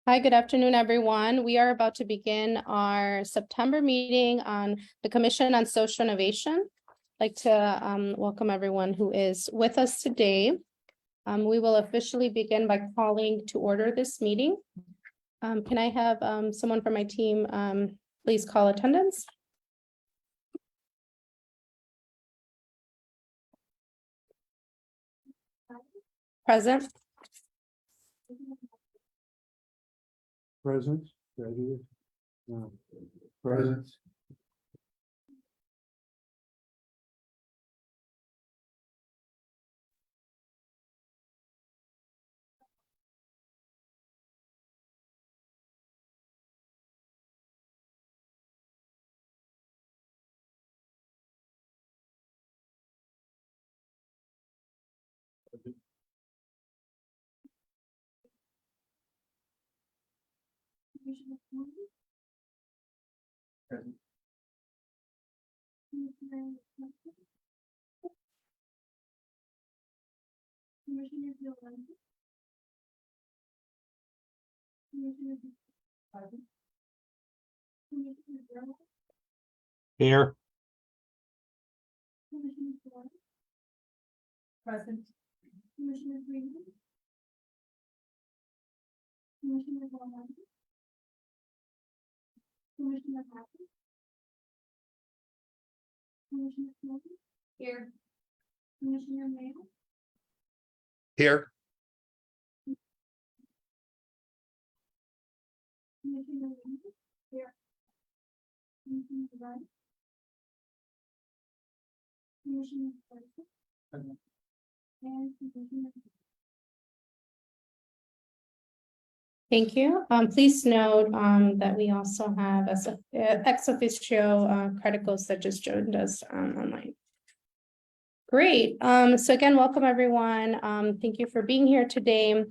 Hi, good afternoon, everyone. We are about to begin our September meeting on the Commission on Social Innovation. I'd like to welcome everyone who is with us today. We will officially begin by calling to order this meeting. Can I have someone from my team please call attendance? Present. Present. No. Present. Here. Present. Here. Here. Thank you. Please note that we also have ex officio criticals that just joined us online. Great. So again, welcome everyone. Thank you for being here today.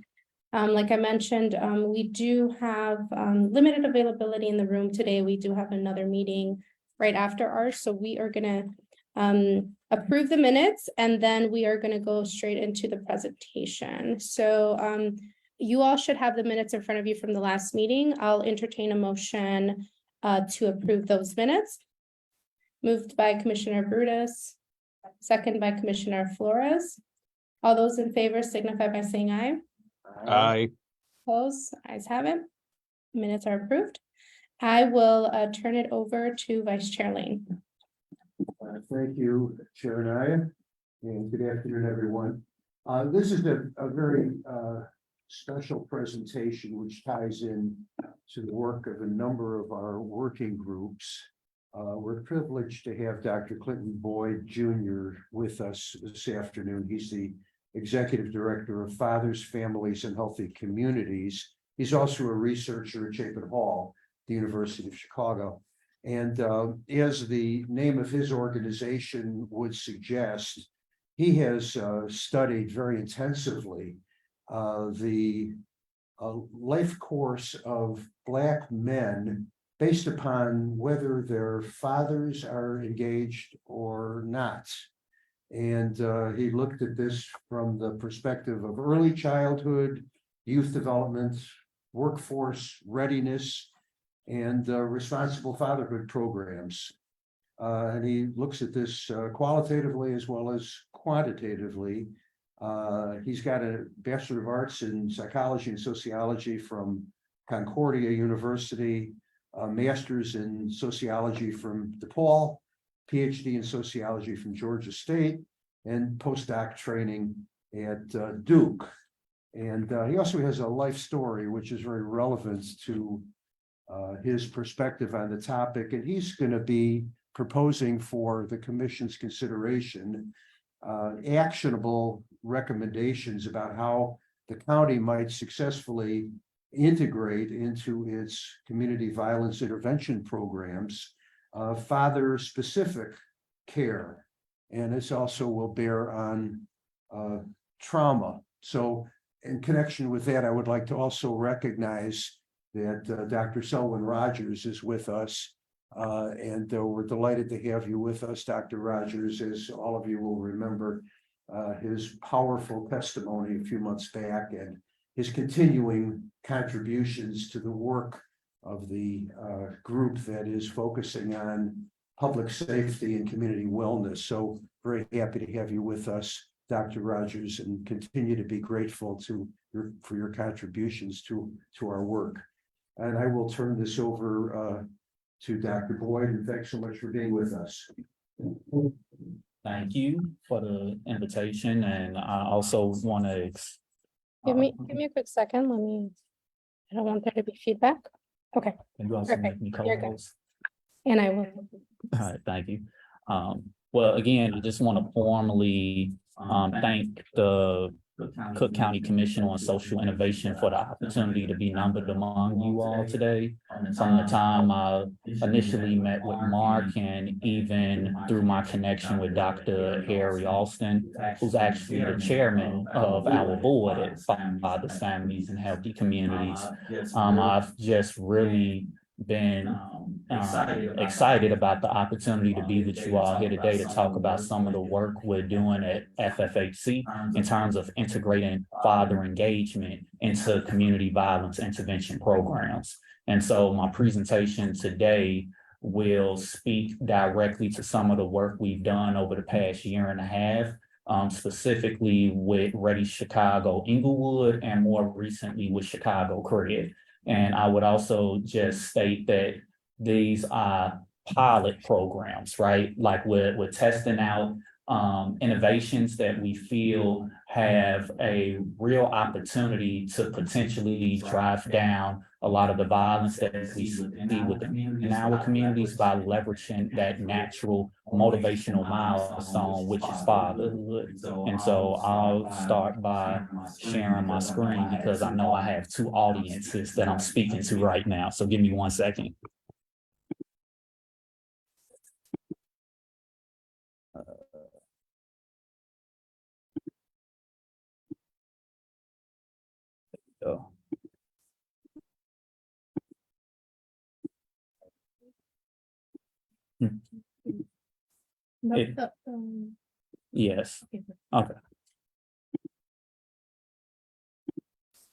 Like I mentioned, we do have limited availability in the room today. We do have another meeting right after ours. So we are going to approve the minutes and then we are going to go straight into the presentation. So you all should have the minutes in front of you from the last meeting. I'll entertain a motion to approve those minutes. Moved by Commissioner Brutus, second by Commissioner Flores. All those in favor signify by saying aye. Aye. Opposed? Ayes have it. Minutes are approved. I will turn it over to Vice Chair Lane. Thank you, Chair Naya, and good afternoon, everyone. This is a very special presentation which ties in to the work of a number of our working groups. We're privileged to have Dr. Clinton Boyd Jr. with us this afternoon. He's the Executive Director of Fathers, Families, and Healthy Communities. He's also a researcher at Chapin Hall, the University of Chicago. And as the name of his organization would suggest, he has studied very intensively the life course of Black men based upon whether their fathers are engaged or not. And he looked at this from the perspective of early childhood, youth development, workforce readiness, and responsible fatherhood programs. And he looks at this qualitatively as well as quantitatively. He's got a Bachelor of Arts in Psychology and Sociology from Concordia University, a Master's in Sociology from DePaul, PhD in Sociology from Georgia State, and postdoc training at Duke. And he also has a life story, which is very relevant to his perspective on the topic. And he's going to be proposing for the Commission's consideration actionable recommendations about how the county might successfully integrate into its community violence intervention programs father-specific care. And this also will bear on trauma. So in connection with that, I would like to also recognize that Dr. Selwyn Rogers is with us. And we're delighted to have you with us, Dr. Rogers. As all of you will remember, his powerful testimony a few months back, and his continuing contributions to the work of the group that is focusing on public safety and community wellness. So very happy to have you with us, Dr. Rogers, and continue to be grateful for your contributions to our work. And I will turn this over to Dr. Boyd, and thanks so much for being with us. Thank you for the invitation, and I also want to. Give me a quick second. I don't want there to be feedback. Okay, Can you also Perfect. make me You're good. co-host? and I will. All right, thank you. Well, again, I just want to formally thank the Cook County Commission on Social Innovation for the opportunity to be numbered among you all today. From the time I initially met with Marc, and even through my connection with Dr. Harry Alston, who's actually the chairman of our board at Fathers, Families, and Healthy Communities, I've just really been excited about the opportunity to be with you all here today to talk about some of the work we're doing at FFHC in terms of integrating father engagement into community violence intervention programs. And so my presentation today will speak directly to some of the work we've done over the past year and a half, specifically with Ready Chicago Inglewood, and more recently with Chicago Cred. And I would also just state that these are pilot programs, right? Like we're testing out innovations that we feel have a real opportunity to potentially drive down a lot of the violence that we see in our communities by leveraging that natural motivational milestone, which is fatherhood. And so I'll start by sharing my screen because I know I have two audiences that I'm speaking to right now. So give me 1 second. So. Yes. Okay.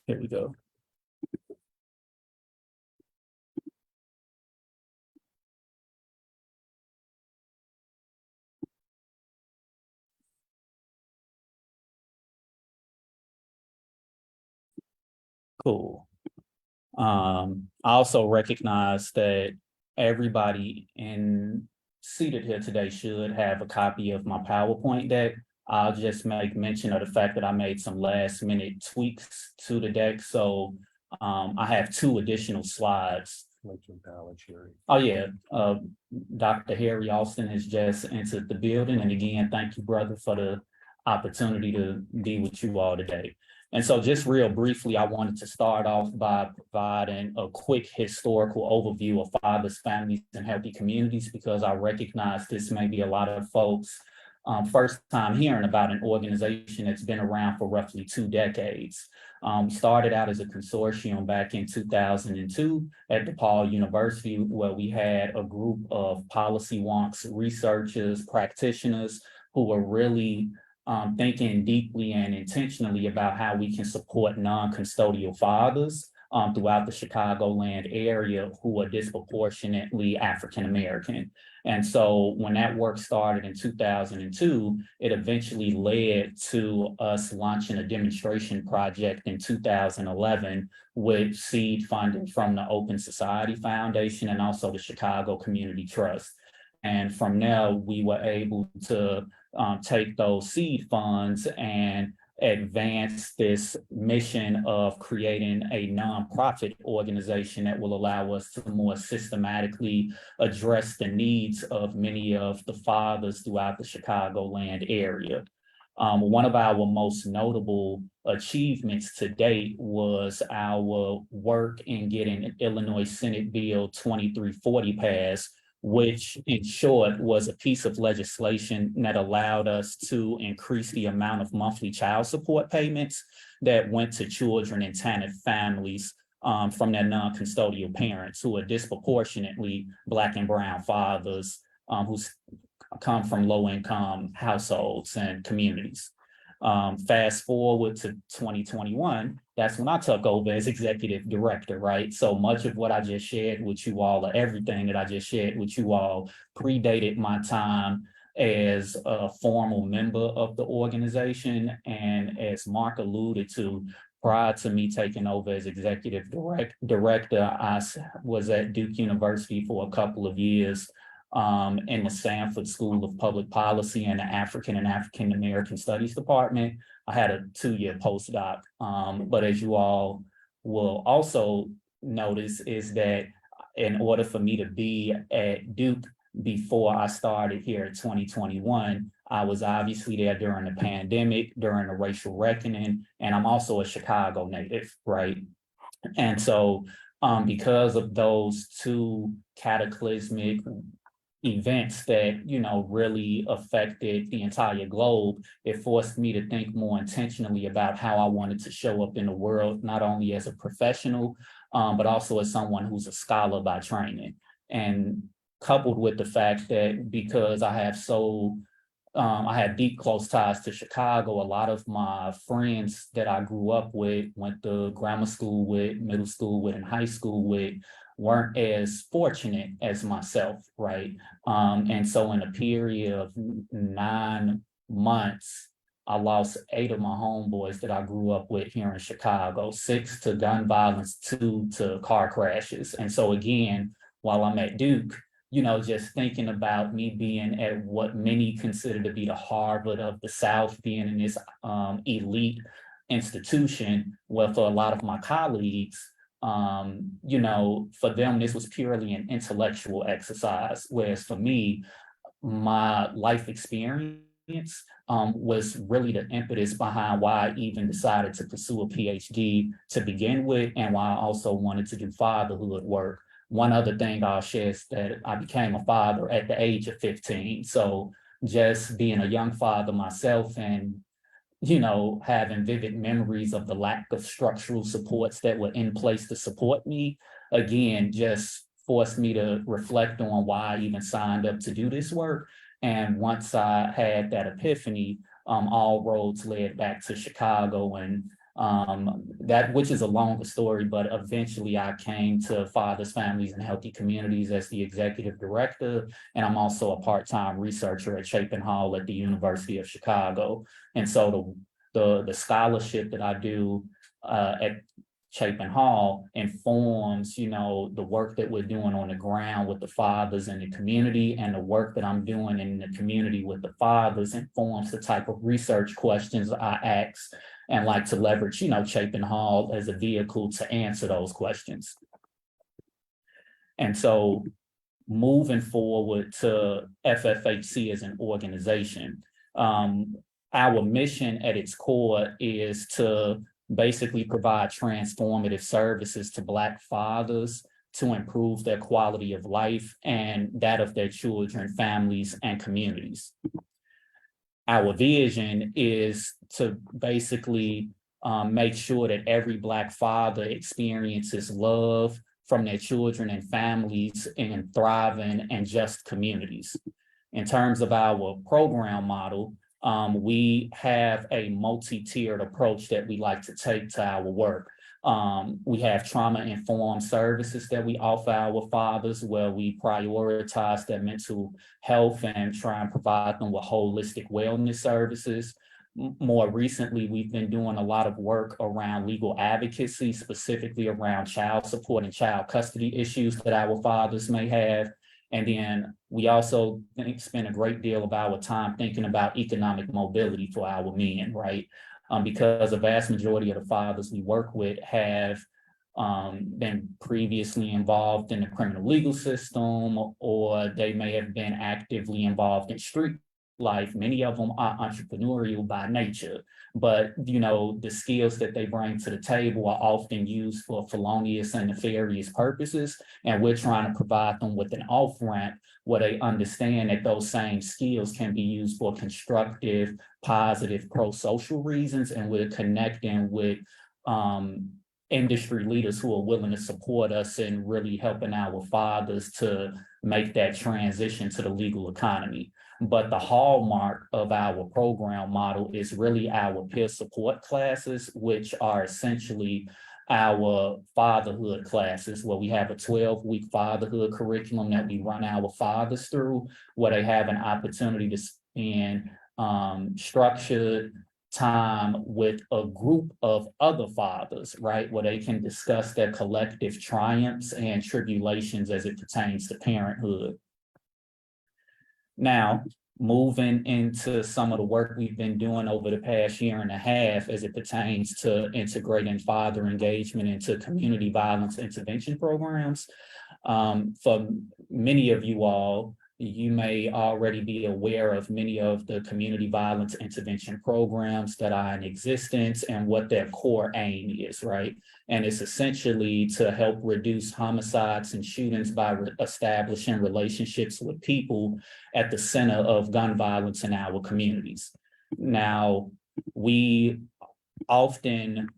Here we go. Cool. I also recognize that everybody seated here today should have a copy of my PowerPoint deck. I'll just make mention of the fact that I made some last minute tweaks to the deck. So I have 2 additional slides. Oh yeah, Dr. Harry Alston has just entered the building. And again, thank you, brother, for the opportunity to be with you all today. And so just real briefly, I wanted to start off by providing a quick historical overview of Fathers, Families, and Healthy Communities, because I recognize this may be a lot of folks' first time hearing about an organization that's been around for roughly 2 decades. Started out as a consortium back in 2002 at DePaul University, where we had a group of policy wonks, researchers, practitioners who were really thinking deeply and intentionally about how we can support non-custodial fathers throughout the Chicagoland area who are disproportionately African-American. And so when that work started in 2002, it eventually led to us launching a demonstration project in 2011 with seed funding from the Open Society Foundation and also the Chicago Community Trust. And from there, we were able to take those seed funds and advance this mission of creating a nonprofit organization that will allow us to more systematically address the needs of many of the fathers throughout the Chicagoland area. One of our most notable achievements to date was our work in getting Illinois Senate Bill 2340 passed, which in short was a piece of legislation that allowed us to increase the amount of monthly child support payments that went to children in TANF families from their non-custodial parents who are disproportionately Black and brown fathers who come from low-income households and communities. Fast forward to 2021, that's when I took over as executive director, right? So much of what I just shared with you all, or everything that I just shared with you all, predated my time as a formal member of the organization. And as Marc alluded to, prior to me taking over as executive director, I was at Duke University for a couple of years in the Sanford School of Public Policy and the African and African American Studies Department. I had a 2-year postdoc, but as you all will also notice is that in order for me to be at Duke before I started here in 2021, I was obviously there during the pandemic, during the racial reckoning, and I'm also a Chicago native, right? And so because of those two cataclysmic events that, you know, really affected the entire globe, it forced me to think more intentionally about how I wanted to show up in the world, not only as a professional, but also as someone who's a scholar by training. And coupled with the fact that because I have deep close ties to Chicago, a lot of my friends that I grew up with, went to grammar school with, middle school with, and high school with, weren't as fortunate as myself, right? And so in a period of 9 months, I lost 8 of my homeboys that I grew up with here in Chicago, 6 to gun violence, 2 to car crashes. And so again, while I'm at Duke, you know, just thinking about me being at what many consider to be the Harvard of the South, being in this elite institution, well, for a lot of my colleagues, you know, for them, this was purely an intellectual exercise, whereas for me, my life experience was really the impetus behind why I even decided to pursue a PhD to begin with, and why I also wanted to do fatherhood work. One other thing I'll share is that I became a father at the age of 15. So just being a young father myself and, you know, having vivid memories of the lack of structural supports that were in place to support me, again, just forced me to reflect on why I even signed up to do this work. And once I had that epiphany, all roads led back to Chicago, and that, which is a longer story, but eventually I came to Fathers, Families, and Healthy Communities as the executive director, and I'm also a part-time researcher at Chapin Hall at the University of Chicago. And so the scholarship that I do at Chapin Hall informs, you know, the work that we're doing on the ground with the fathers in the community, and the work that I'm doing in the community with the fathers informs the type of research questions I ask and like to leverage, you know, Chapin Hall as a vehicle to answer those questions. And so moving forward to FFHC as an organization, our mission at its core is to basically provide transformative services to Black fathers to improve their quality of life and that of their children, families, and communities. Our vision is to basically make sure that every Black father experiences love from their children and families in thriving and just communities. In terms of our program model, we have a multi-tiered approach that we like to take to our work. We have trauma-informed services that we offer our fathers, where we prioritize their mental health and try and provide them with holistic wellness services. More recently, we've been doing a lot of work around legal advocacy, specifically around child support and child custody issues that our fathers may have. And then we also spend a great deal of our time thinking about economic mobility for our men, right? Because a vast majority of the fathers we work with have been previously involved in the criminal legal system, or they may have been actively involved in street life. Many of them are entrepreneurial by nature, but you know, the skills that they bring to the table are often used for felonious and nefarious purposes, and we're trying to provide them with an off-ramp where they understand that those same skills can be used for constructive, positive, pro-social reasons, and we're connecting with industry leaders who are willing to support us in really helping our fathers to make that transition to the legal economy. But the hallmark of our program model is really our peer support classes, which are essentially our fatherhood classes, where we have a 12-week fatherhood curriculum that we run our fathers through, where they have an opportunity to spend structured time with a group of other fathers, right, where they can discuss their collective triumphs and tribulations as it pertains to parenthood. Now, moving into some of the work we've been doing over the past year and a half as it pertains to integrating father engagement into community violence intervention programs. For many of you all, you may already be aware of many of the community violence intervention programs that are in existence and what their core aim is, right? And it's essentially to help reduce homicides and shootings by establishing relationships with people at the center of gun violence in our communities. Now, we often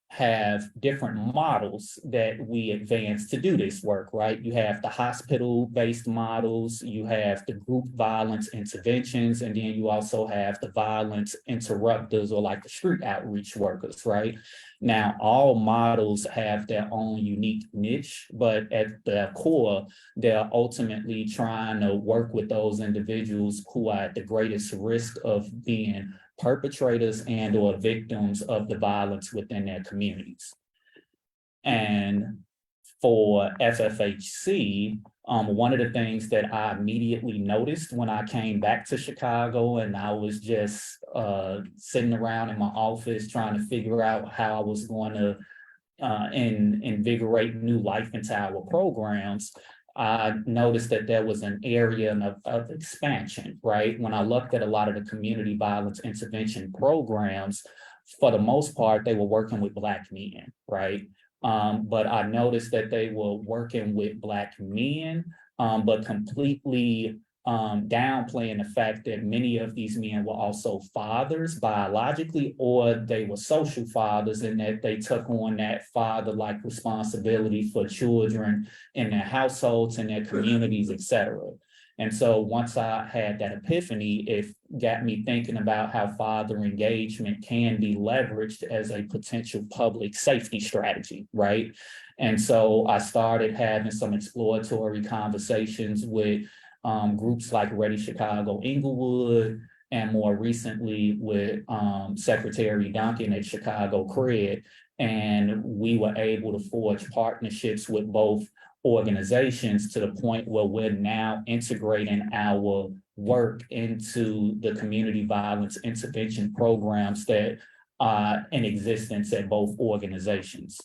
have different models that we advance to do this work, right? You have the hospital-based models, you have the group violence interventions, and then you also have the violence interrupters, or like the street outreach workers, right? Now, all models have their own unique niche, but at their core, they're ultimately trying to work with those individuals who are at the greatest risk of being perpetrators and or victims of the violence within their communities. And for FFHC, one of the things that I immediately noticed when I came back to Chicago and I was just sitting around in my office trying to figure out how I was going to invigorate new life into our programs, I noticed that there was an area of expansion, right? When I looked at a lot of the community violence intervention programs, for the most part, they were working with Black men, right? But I noticed that they were working with Black men, but completely downplaying the fact that many of these men were also fathers biologically, or they were social fathers, and that they took on that father-like responsibility for children in their households and their communities, etc. And so once I had that epiphany, it got me thinking about how father engagement can be leveraged as a potential public safety strategy, right? And so I started having some exploratory conversations with groups like Ready Chicago Inglewood, and more recently with Secretary Duncan at Chicago Cred. And we were able to forge partnerships with both organizations to the point where we're now integrating our work into the community violence intervention programs that are in existence at both organizations.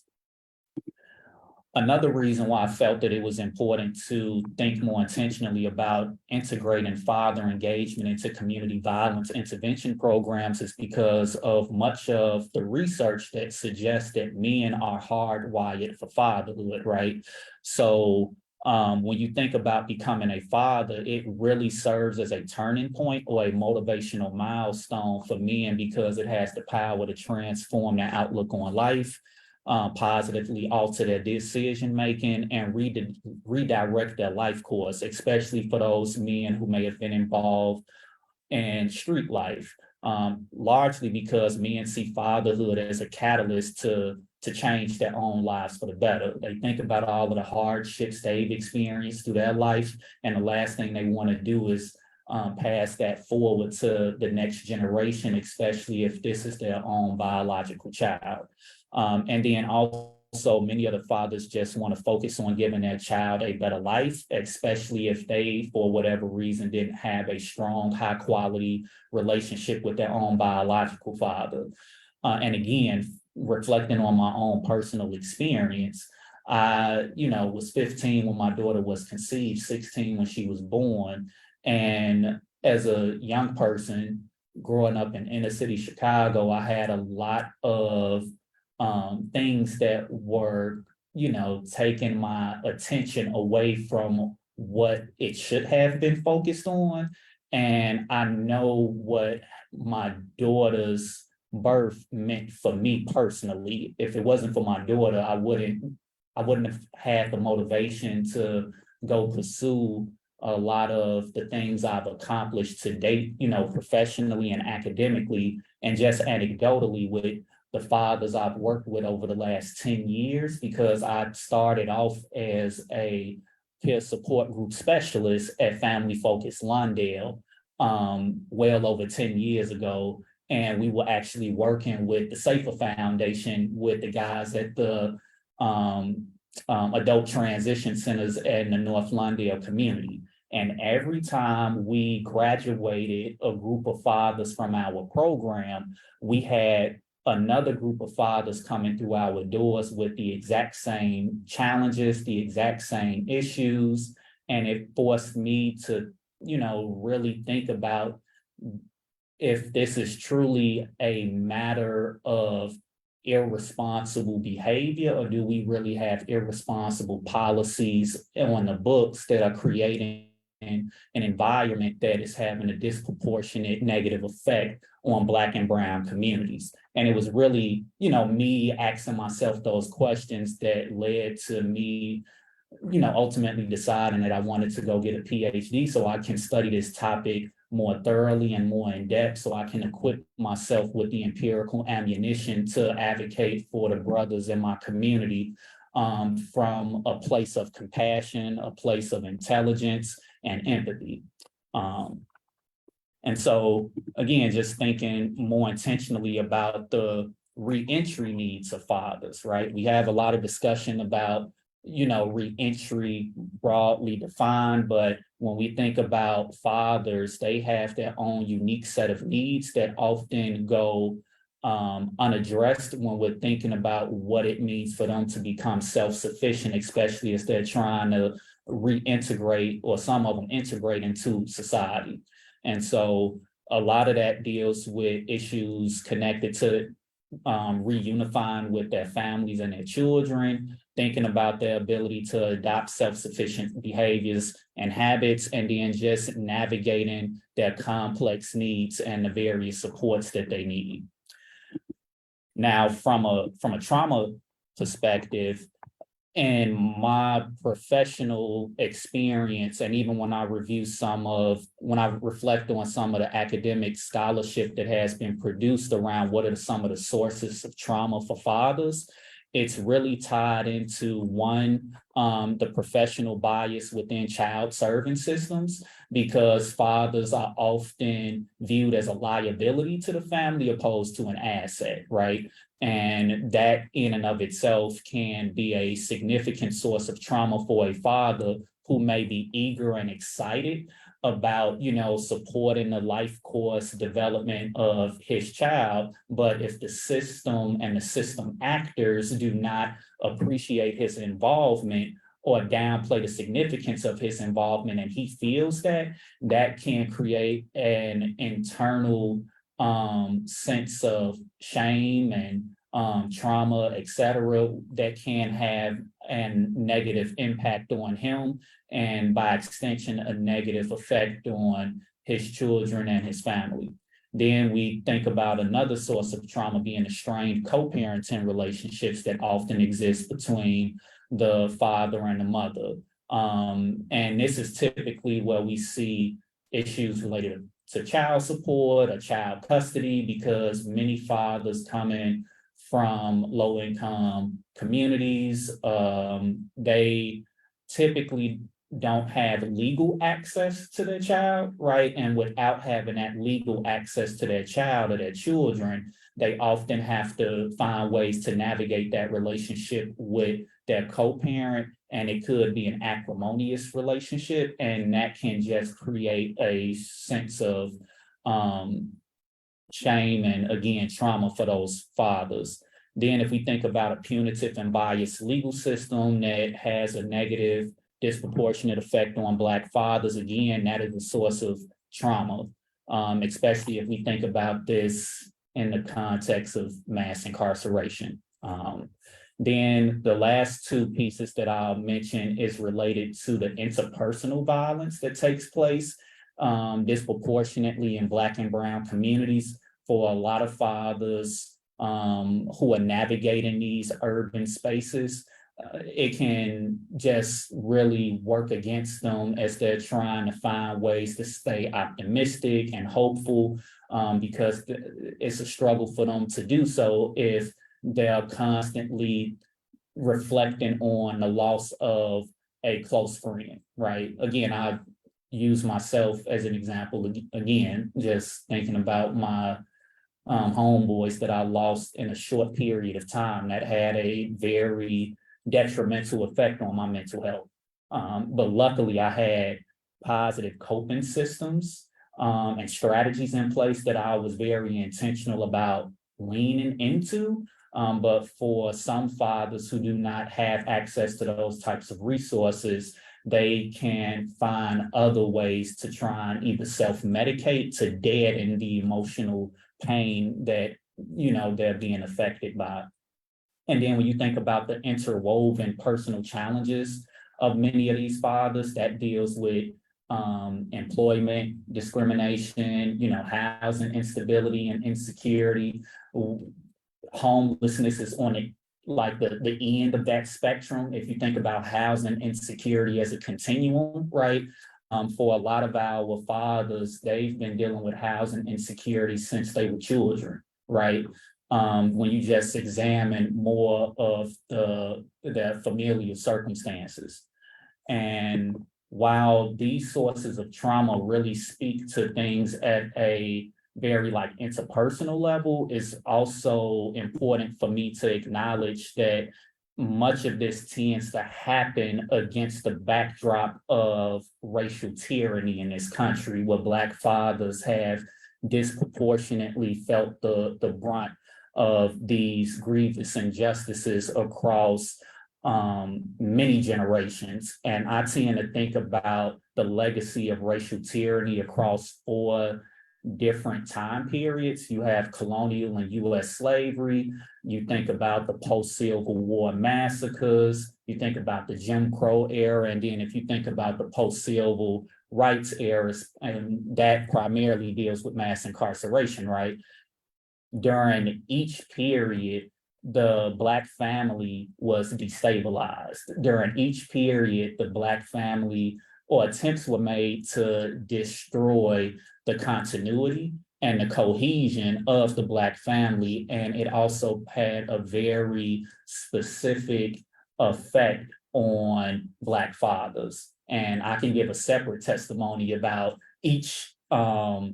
Another reason why I felt that it was important to think more intentionally about integrating father engagement into community violence intervention programs is because of much of the research that suggests that men are hardwired for fatherhood, right? So when you think about becoming a father, it really serves as a turning point or a motivational milestone for men because it has the power to transform their outlook on life, positively alter their decision-making, and redirect their life course, especially for those men who may have been involved in street life, largely because men see fatherhood as a catalyst to change their own lives for the better. They think about all of the hardships they've experienced through their life, and the last thing they want to do is pass that forward to the next generation, especially if this is their own biological child. And then also many other fathers just want to focus on giving their child a better life, especially if they, for whatever reason, didn't have a strong, high quality relationship with their own biological father. And again, reflecting on my own personal experience, I, was 15 when my daughter was conceived, 16 when she was born. And as a young person growing up in inner city Chicago, I had a lot of things that were, taking my attention away from what it should have been focused on. And I know what my daughter's birth meant for me personally. If it wasn't for my daughter, I wouldn't have had the motivation to go pursue a lot of the things I've accomplished to date, you know, professionally and academically, and just anecdotally with the fathers I've worked with over the last 10 years, because I started off as a peer support group specialist at Family Focus Lawndale, well over 10 years ago. And we were actually working with the Safer Foundation with the guys at the adult transition centers in the North Lawndale community. And every time we graduated a group of fathers from our program, we had another group of fathers coming through our doors with the exact same challenges, the exact same issues. And it forced me to, you know, really think about if this is truly a matter of irresponsible behavior, or do we really have irresponsible policies on the books that are creating an environment that is having a disproportionate negative effect on Black and Brown communities? And it was really, you know, me asking myself those questions that led to me, you know, ultimately deciding that I wanted to go get a PhD so I can study this topic more thoroughly and more in depth, so I can equip myself with the empirical ammunition to advocate for the brothers in my community, from a place of compassion, a place of intelligence and empathy. And so, again, just thinking more intentionally about the reentry needs of fathers, right? We have a lot of discussion about, you know, reentry broadly defined, but when we think about fathers, they have their own unique set of needs that often go unaddressed when we're thinking about what it means for them to become self-sufficient, especially as they're trying to reintegrate, or some of them integrate into society. And so a lot of that deals with issues connected to reunifying with their families and their children, thinking about their ability to adopt self-sufficient behaviors and habits, and then just navigating their complex needs and the various supports that they need. Now, from a trauma perspective, in my professional experience, and even when I reflect on some of the academic scholarship that has been produced around what are some of the sources of trauma for fathers, it's really tied into one, the professional bias within child serving systems, because fathers are often viewed as a liability to the family opposed to an asset, right? And that in and of itself can be a significant source of trauma for a father who may be eager and excited about, you know, supporting the life course development of his child. But if the system and the system actors do not appreciate his involvement or downplay the significance of his involvement, and he feels that, that can create an internal sense of shame and trauma, et cetera, that can have a negative impact on him, and by extension, a negative effect on his children and his family. Then we think about another source of trauma being the strained co-parenting relationships that often exist between the father and the mother. And this is typically where we see issues related to child support or child custody, because many fathers coming from low-income communities, they typically don't have legal access to their child, right? And without having that legal access to their child or their children, they often have to find ways to navigate that relationship with their co-parent, and it could be an acrimonious relationship, and that can just create a sense of shame and, again, trauma for those fathers. Then if we think about a punitive and biased legal system that has a negative disproportionate effect on Black fathers, again, that is a source of trauma, especially if we think about this in the context of mass incarceration. Then the last two pieces that I'll mention is related to the interpersonal violence that takes place disproportionately in Black and Brown communities. For a lot of fathers who are navigating these urban spaces, it can just really work against them as they're trying to find ways to stay optimistic and hopeful, because it's a struggle for them to do so if they're constantly reflecting on the loss of a close friend, right? Again, I use myself as an example again, just thinking about my homeboys that I lost in a short period of time that had a very detrimental effect on my mental health. But luckily I had positive coping systems and strategies in place that I was very intentional about leaning into. But for some fathers who do not have access to those types of resources, they can find other ways to try and either self-medicate to deaden the emotional pain that, they're being affected by. And then when you think about the interwoven personal challenges of many of these fathers, that deals with employment, discrimination, housing instability and insecurity. Homelessness is on it, like the end of that spectrum. If you think about housing insecurity as a continuum, right? For a lot of our fathers, they've been dealing with housing insecurity since they were children, right? When you just examine more of the familial circumstances. And while these sources of trauma really speak to things at a very interpersonal level, it's also important for me to acknowledge that much of this tends to happen against the backdrop of racial tyranny in this country, where Black fathers have disproportionately felt the brunt of these grievous injustices across many generations. And I tend to think about the legacy of racial tyranny across 4 different time periods. You have colonial and U.S. slavery. You think about the post-Civil War massacres. You think about the Jim Crow era. And then if you think about the post-civil rights eras, and that primarily deals with mass incarceration, right? During each period, the Black family was destabilized. During each period, the Black family, or attempts were made to destroy the continuity and the cohesion of the Black family. And it also had a very specific effect on Black fathers. And I can give a separate testimony about each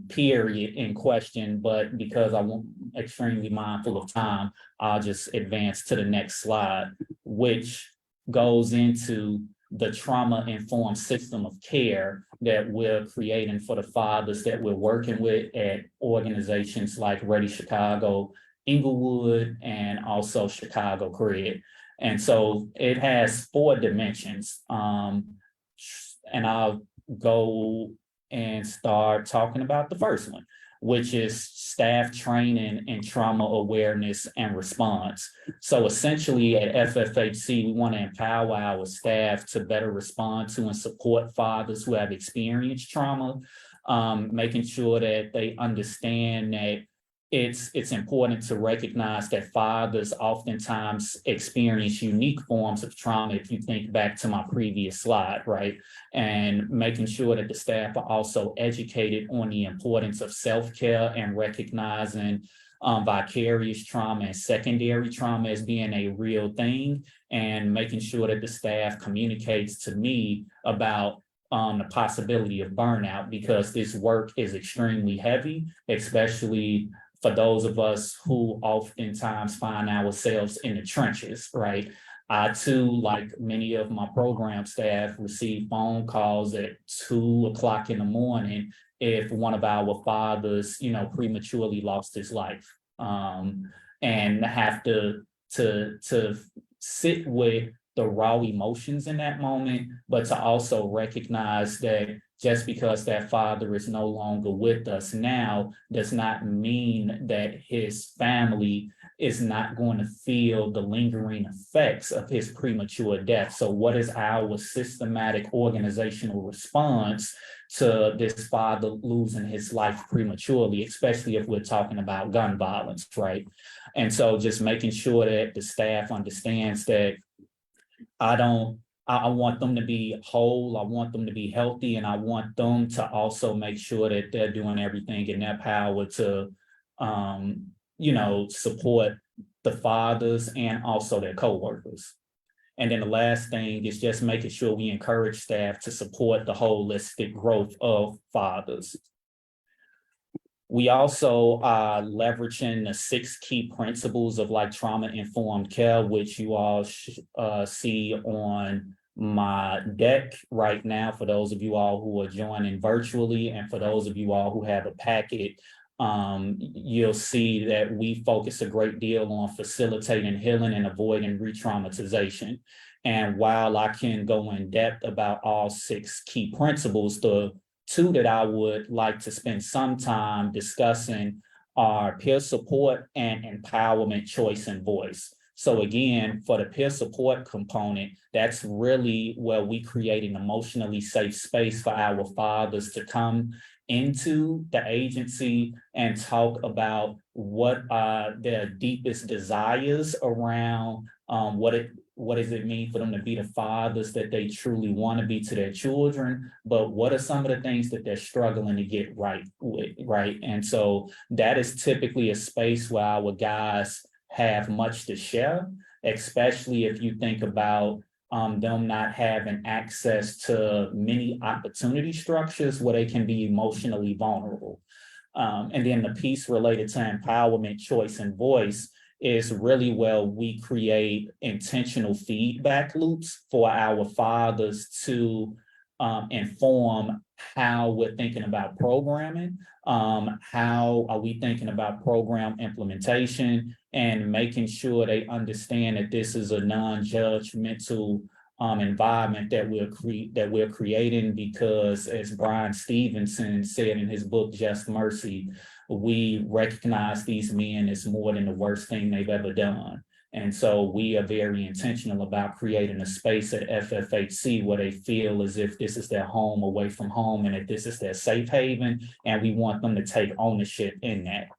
period in question, but because I'm extremely mindful of time, I'll just advance to the next slide, which goes into the trauma-informed system of care that we're creating for the fathers that we're working with at organizations like Ready Chicago, Inglewood, and also Chicago CRED. And so it has 4 dimensions. And I'll go and start talking about the first one, which is staff training and trauma awareness and response. So essentially at FFHC, we want to empower our staff to better respond to and support fathers who have experienced trauma, making sure that they understand that it's important to recognize that fathers oftentimes experience unique forms of trauma. If you think back to my previous slide, right? And making sure that the staff are also educated on the importance of self-care and recognizing vicarious trauma and secondary trauma as being a real thing, and making sure that the staff communicates to me about the possibility of burnout, because this work is extremely heavy, especially for those of us who oftentimes find ourselves in the trenches, right? I too, like many of my program staff, receive phone calls at 2:00 in the morning if one of our fathers, prematurely lost his life, and have to sit with the raw emotions in that moment, but to also recognize that just because that father is no longer with us now does not mean that his family is not going to feel the lingering effects of his premature death. So what is our systematic organizational response to this father losing his life prematurely, especially if we're talking about gun violence, right? And so just making sure that the staff understands that I want them to be whole, I want them to be healthy, and I want them to also make sure that they're doing everything in their power to, support the fathers and also their coworkers. And then the last thing is just making sure we encourage staff to support the holistic growth of fathers. We also are leveraging the 6 key principles of like trauma-informed care, which you all see on my deck right now for those of you all who are joining virtually, and for those of you all who have a packet, you'll see that we focus a great deal on facilitating healing and avoiding re-traumatization. And while I can go in depth about all 6 key principles, the 2 that I would like to spend some time discussing are peer support and empowerment, choice, and voice. So again, for the peer support component, that's really where we create an emotionally safe space for our fathers to come into the agency and talk about what are their deepest desires around what does it mean for them to be the fathers that they truly want to be to their children, but what are some of the things that they're struggling to get right with, right? And so that is typically a space where our guys have much to share, especially if you think about them not having access to many opportunity structures where they can be emotionally vulnerable. And then the piece related to empowerment, choice, and voice is really where we create intentional feedback loops for our fathers to inform how we're thinking about programming, how are we thinking about program implementation, and making sure they understand that this is a non-judgmental environment that we're creating, because as Brian Stevenson said in his book, Just Mercy, we recognize these men as more than the worst thing they've ever done. And so we are very intentional about creating a space at FFHC where they feel as if this is their home away from home and that this is their safe haven, and we want them to take ownership in that.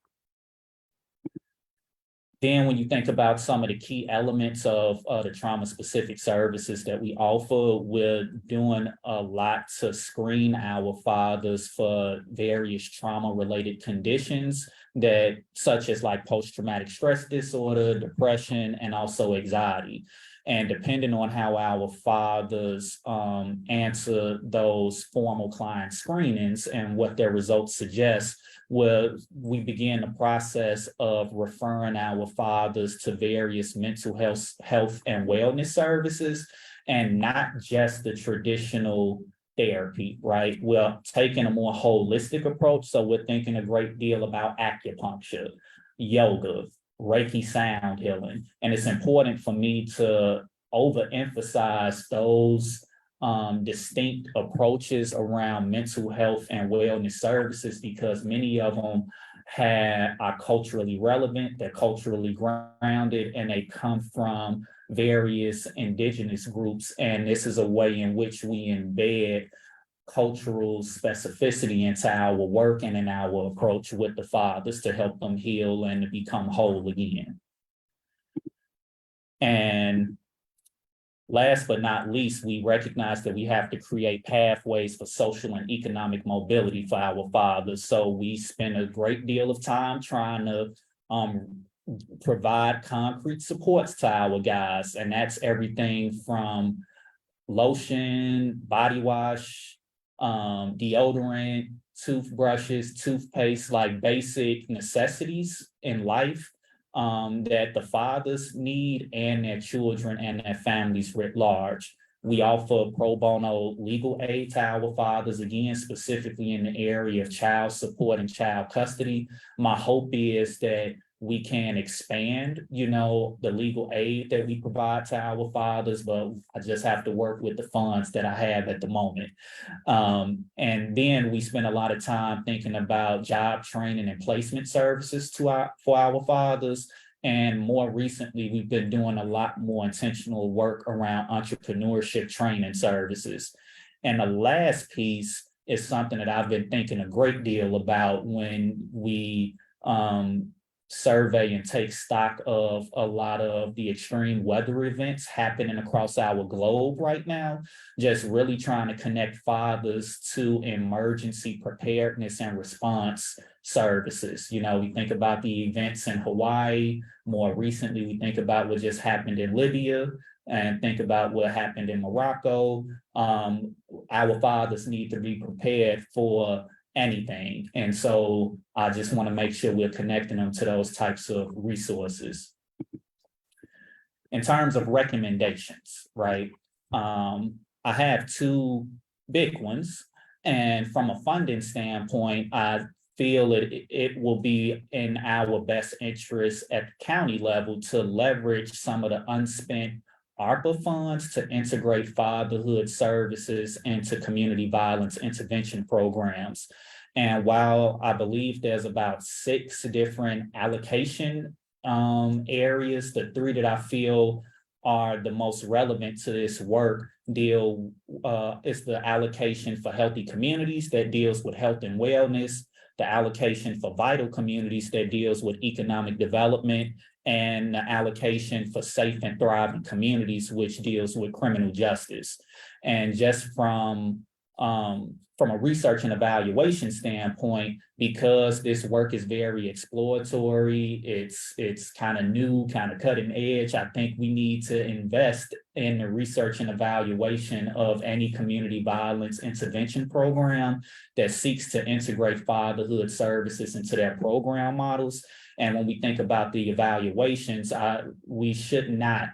Then when you think about some of the key elements of the trauma-specific services that we offer, we're doing a lot to screen our fathers for various trauma-related conditions that, such as like post-traumatic stress disorder, depression, and also anxiety. And depending on how our fathers answer those formal client screenings and what their results suggest, we begin the process of referring our fathers to various mental health and wellness services, and not just the traditional therapy, right? We're taking a more holistic approach. So we're thinking a great deal about acupuncture, yoga, Reiki sound healing. And it's important for me to overemphasize those distinct approaches around mental health and wellness services, because many of them are culturally relevant, they're culturally grounded, and they come from various indigenous groups. And this is a way in which we embed cultural specificity into our work and in our approach with the fathers to help them heal and to become whole again. And last but not least, we recognize that we have to create pathways for social and economic mobility for our fathers. So we spend a great deal of time trying to provide concrete supports to our guys. And that's everything from lotion, body wash, deodorant, toothbrushes, toothpaste, like basic necessities in life that the fathers need, and their children and their families writ large. We offer pro bono legal aid to our fathers, again, specifically in the area of child support and child custody. My hope is that we can expand, the legal aid that we provide to our fathers, but I just have to work with the funds that I have at the moment. And then we spend a lot of time thinking about job training and placement services for our fathers. And more recently, we've been doing a lot more intentional work around entrepreneurship training services. And the last piece is something that I've been thinking a great deal about when we survey and take stock of a lot of the extreme weather events happening across our globe right now. Just really trying to connect fathers to emergency preparedness and response services. You know, we think about the events in Hawaii. More recently, we think about what just happened in Libya and think about what happened in Morocco. Our fathers need to be prepared for anything. And so I just want to make sure we're connecting them to those types of resources. In terms of recommendations, right? I have two big ones. And from a funding standpoint, I feel it will be in our best interest at the county level to leverage some of the unspent ARPA funds to integrate fatherhood services into community violence intervention programs. And while I believe there's about 6 different allocation areas, the 3 that I feel are the most relevant to this work is the allocation for healthy communities that deals with health and wellness, the allocation for vital communities that deals with economic development, and the allocation for safe and thriving communities, which deals with criminal justice. And just from a research and evaluation standpoint, because this work is very exploratory, it's kind of new, kind of cutting edge, I think we need to invest in the research and evaluation of any community violence intervention program that seeks to integrate fatherhood services into their program models. And when we think about the evaluations, we should not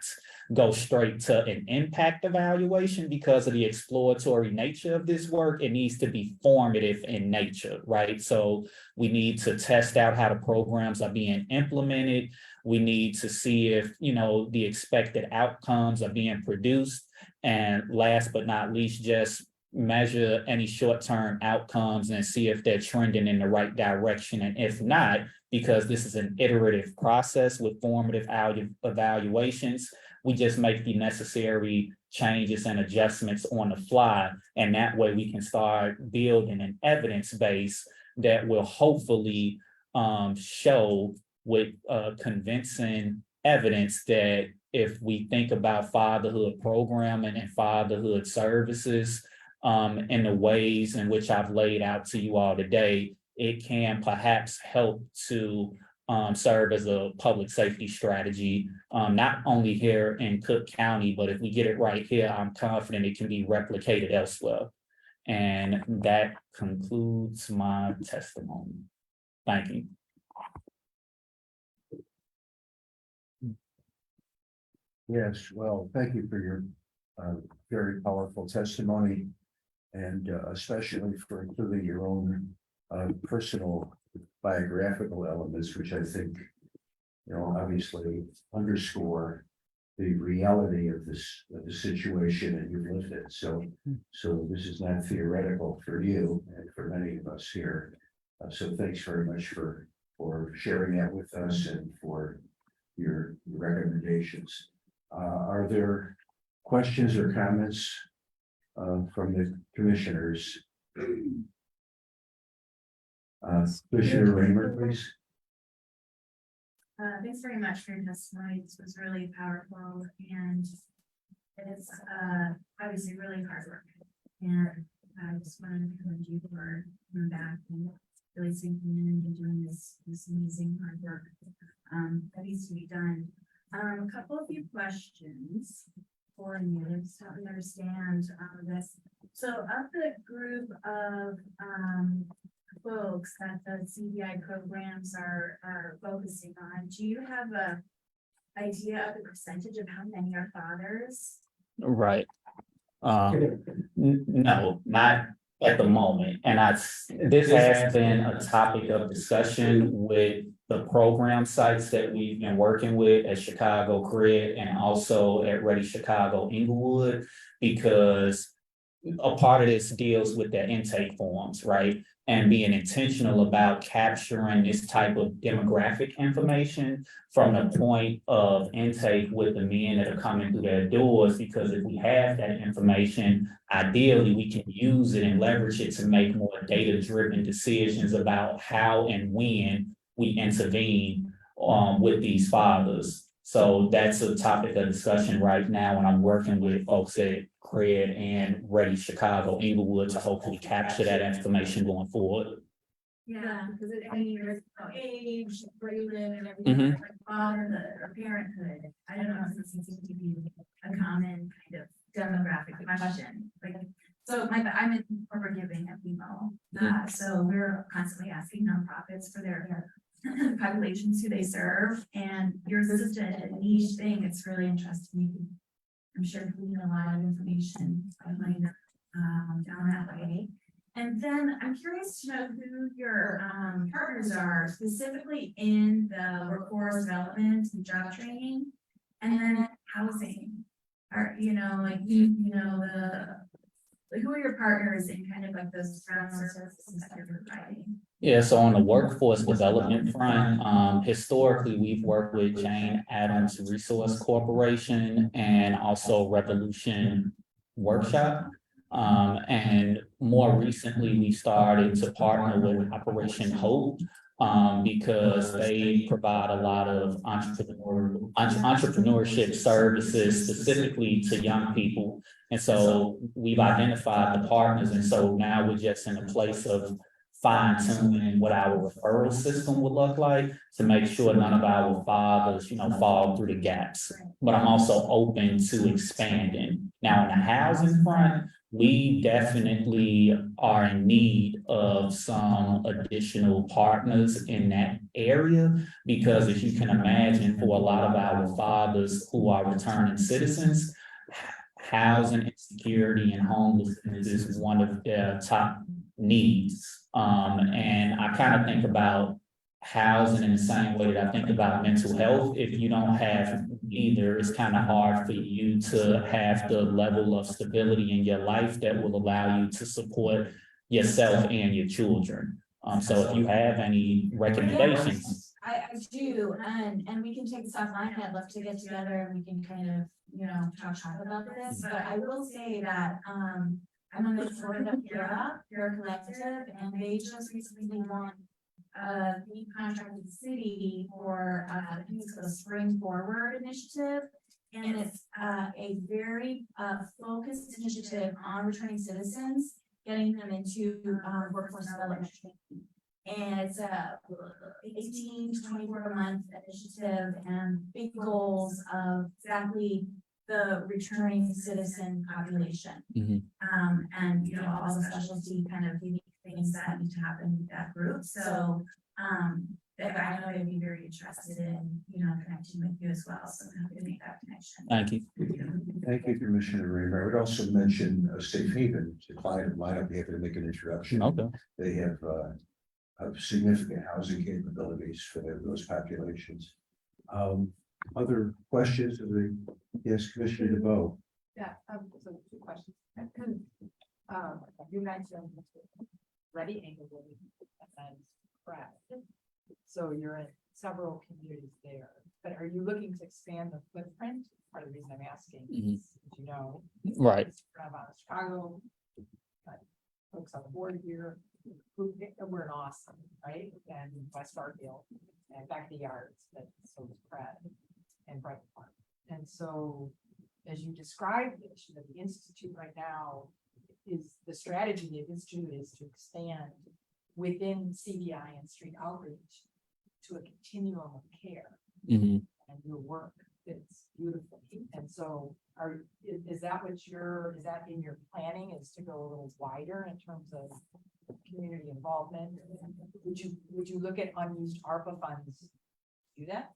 go straight to an impact evaluation because of the exploratory nature of this work. It needs to be formative in nature, right? So we need to test out how the programs are being implemented. We need to see if, you know, the expected outcomes are being produced. And last but not least, just measure any short-term outcomes and see if they're trending in the right direction. And if not, because this is an iterative process with formative evaluations, we just make the necessary changes and adjustments on the fly. And that way we can start building an evidence base that will hopefully show with convincing evidence that if we think about fatherhood programming and fatherhood services in the ways in which I've laid out to you all today, it can perhaps help to serve as a public safety strategy, not only here in Cook County, but if we get it right here, I'm confident it can be replicated elsewhere. And that concludes my testimony. Thank you. Yes, well, thank you for your very powerful testimony, and especially for including your own personal biographical elements, which I think, you know, obviously underscore the reality of the situation and you've lived it. So this is not theoretical for you and for many of us here. So thanks very much for sharing that with us and for your recommendations. Are there questions or comments from the commissioners? Commissioner Raymer, please. Thanks very much for your testimony. This was really powerful, and it's obviously really hard work. And I just want to commend you for coming back and really sinking in and doing this amazing hard work that needs to be done. A couple of few questions for you to help me understand this. So, of the group of folks that the CBI programs are focusing on, do you have a idea of the percentage of how many are fathers? Right. No, not at the moment. And this has been a topic of discussion with the program sites that we've been working with at Chicago Cred and also at Ready Chicago Inglewood, because a part of this deals with their intake forms, right? And being intentional about capturing this type of demographic information from the point of intake with the men that are coming through their doors, because if we have that information, ideally we can use it and leverage it to make more data-driven decisions about how and when we intervene with these fathers. So that's a topic of discussion right now, and I'm working with folks at Cred and Ready Chicago, Inglewood, to hopefully capture that information going forward. Yeah, because I mean, there's age, where you live and everything, like fatherhood or parenthood. I don't know, if this seems to be a common kind of demographic question. Like, so I'm in corporate giving at BMO. So we're constantly asking nonprofits for their populations who they serve. And yours is such a niche thing. It's really interesting. I'm sure you know a lot of information down that way. And then I'm curious to know who your partners are, specifically in the workforce development and job training, and then housing. Are like who are your partners in kind of like those ground services that you're providing? Yeah, so on the workforce development front, historically, we've worked with Jane Addams Resource Corporation and also Revolution Workshop. And more recently, we started to partner with Operation Hope, because they provide a lot of entrepreneurship services specifically to young people. And so we've identified the partners, and so now we're just in a place of fine tuning what our referral system would look like to make sure none of our fathers, fall through the gaps. But I'm also open to expanding. Now, on the housing front, we definitely are in need of some additional partners in that area, because as you can imagine, for a lot of our fathers who are returning citizens, housing insecurity and homelessness is one of their top needs. And I kind of think about housing in the same way that I think about mental health. If you don't have either, it's kind of hard for you to have the level of stability in your life that will allow you to support yourself and your children. So if you have any recommendations. I do, and we can take this offline. I'd love to get together and we can kind of, talk about this, but I will say that, I'm on the board of Pura Collective, and they just recently won the contract with the city for, I think it's the Spring Forward initiative. And it's a very focused initiative on returning citizens, getting them into workforce development. And it's a 18 to 24 month initiative and big goals of exactly the returning citizen population. And all the specialty kind of unique things that need to happen with that group. So I know they'd be very interested in, connecting with you as well. So I'm happy to make that connection. Thank you. Thank you, Commissioner Raymer. I would also mention Safe Haven, the client of mine. I'll be happy to make an introduction. Okay. They have significant housing capabilities for those populations. Other questions of the, yes, Commissioner DeVoe. Yeah, so 2 questions. You mentioned Ready Inglewood and Pratt. So you're in several communities there, but are you looking to expand the footprint? Part of the reason I'm asking is, Right. About Chicago, folks on the board here, we're in Austin, right? And West Farfield and back to the yards, but so is Pratt and Bright Park. And so as you described this, the Institute right now is the strategy of the Institute is to expand within CVI and street outreach to a continuum of care. And your work fits beautifully. And so is that in your planning, is to go a little wider in terms of community involvement? Would you look at unused ARPA funds to do that?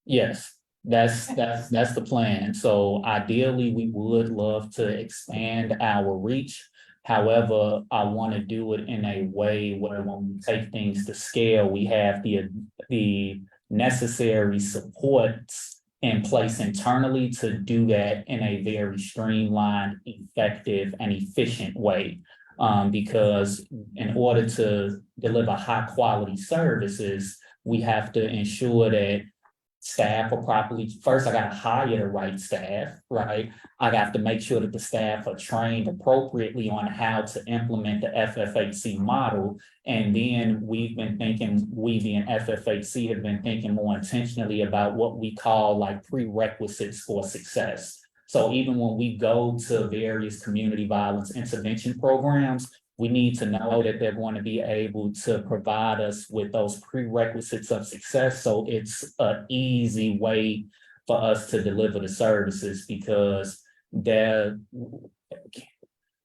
Yes, that's the plan. So ideally, we would love to expand our reach. However, I want to do it in a way where when we take things to scale, we have the necessary supports in place internally to do that in a very streamlined, effective, and efficient way. Because in order to deliver high quality services, we have to ensure that staff are properly, first I gotta hire the right staff, right? I have to make sure that the staff are trained appropriately on how to implement the FFHC model. And then we've been thinking, we being FFHC have been thinking more intentionally about what we call like prerequisites for success. So even when we go to various community violence intervention programs, we need to know that they're going to be able to provide us with those prerequisites of success. So it's an easy way for us to deliver the services, because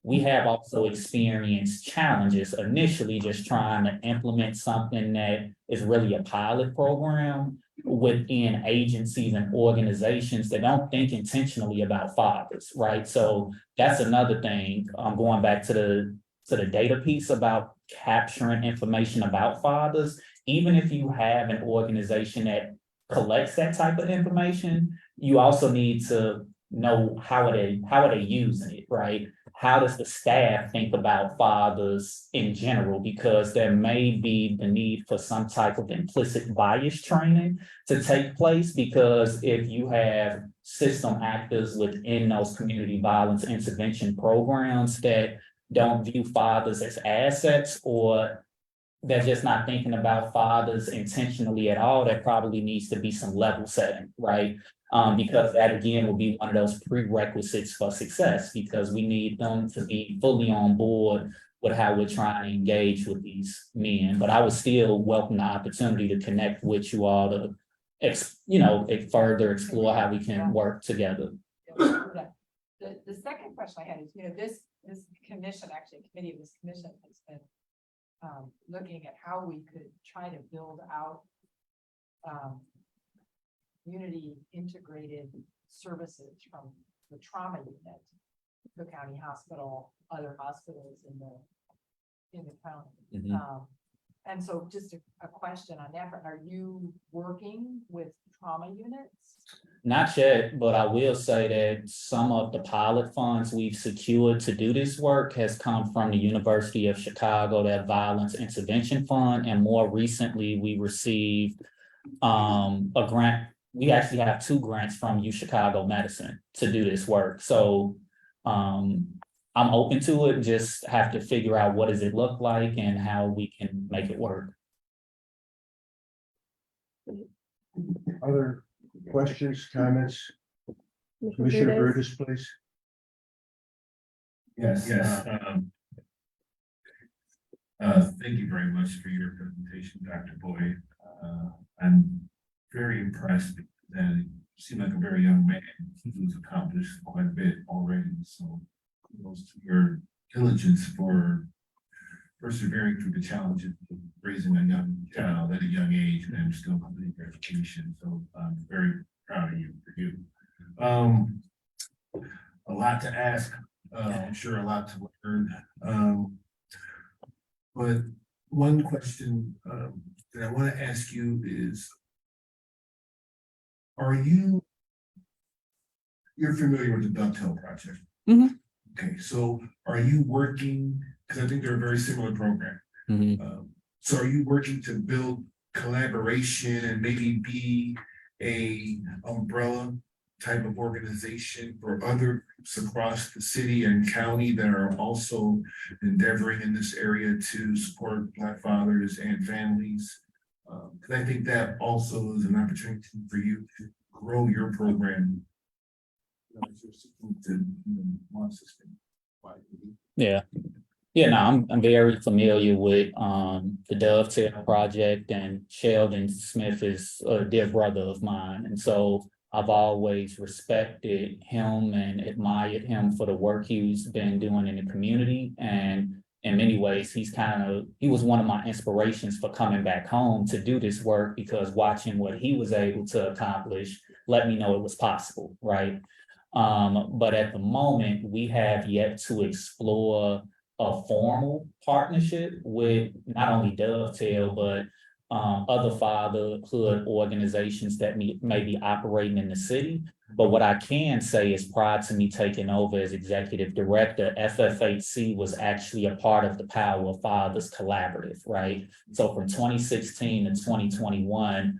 we have also experienced challenges initially just trying to implement something that is really a pilot program within agencies and organizations that don't think intentionally about fathers, right? So that's another thing. Going back to the data piece about capturing information about fathers. Even if you have an organization that collects that type of information, you also need to know how are they using it, right? How does the staff think about fathers in general? Because there may be the need for some type of implicit bias training to take place, because if you have system actors within those community violence intervention programs that don't view fathers as assets, or they're just not thinking about fathers intentionally at all, there probably needs to be some level setting, right? Because that again will be one of those prerequisites for success, because we need them to be fully on board with how we're trying to engage with these men. But I would still welcome the opportunity to connect with you all to, further explore how we can work together. The second question I had is, this commission, actually, a committee of this commission has been looking at how we could try to build out community integrated services from the trauma unit, the county hospital, other hospitals in the county. And so just a question on that, are you working with trauma units? Not yet, but I will say that some of the pilot funds we've secured to do this work has come from the University of Chicago, that Violence Intervention Fund. And more recently, we received a grant. We actually have 2 grants from U Chicago Medicine to do this work. So I'm open to it, just have to figure out what does it look like and how we can make it work. Other questions, comments? Commissioner Commissioner Burgess? Burgess, please. Yes. Thank you very much for your presentation, Dr. Boyd. I'm very impressed that you seem like a very young man who's accomplished quite a bit already. So kudos to your diligence for persevering through the challenges of raising a young child at a young age and still completing your education. So I'm very proud of you for you. A lot to ask, I'm sure a lot to learn. But one question that I want to ask you is, you're familiar with the Dovetail Project? Mhm. Okay, so are you working, because I think they're a very similar program. So are you working to build collaboration and maybe be a umbrella type of organization for other groups across the city and county that are also endeavoring in this area to support Black fathers and families? Because I think that also is an opportunity for you to grow your program. Yeah. Yeah, no, I'm very familiar with the Dovetail Project, and Sheldon Smith is a dear brother of mine. And so I've always respected him and admired him for the work he's been doing in the community. And in many ways, he was one of my inspirations for coming back home to do this work, because watching what he was able to accomplish let me know it was possible, right? But at the moment, we have yet to explore a formal partnership with not only Dovetail, but other fatherhood organizations that may be operating in the city. But what I can say is, prior to me taking over as executive director, FFHC was actually a part of the Power of Fathers Collaborative, right? So from 2016 to 2021,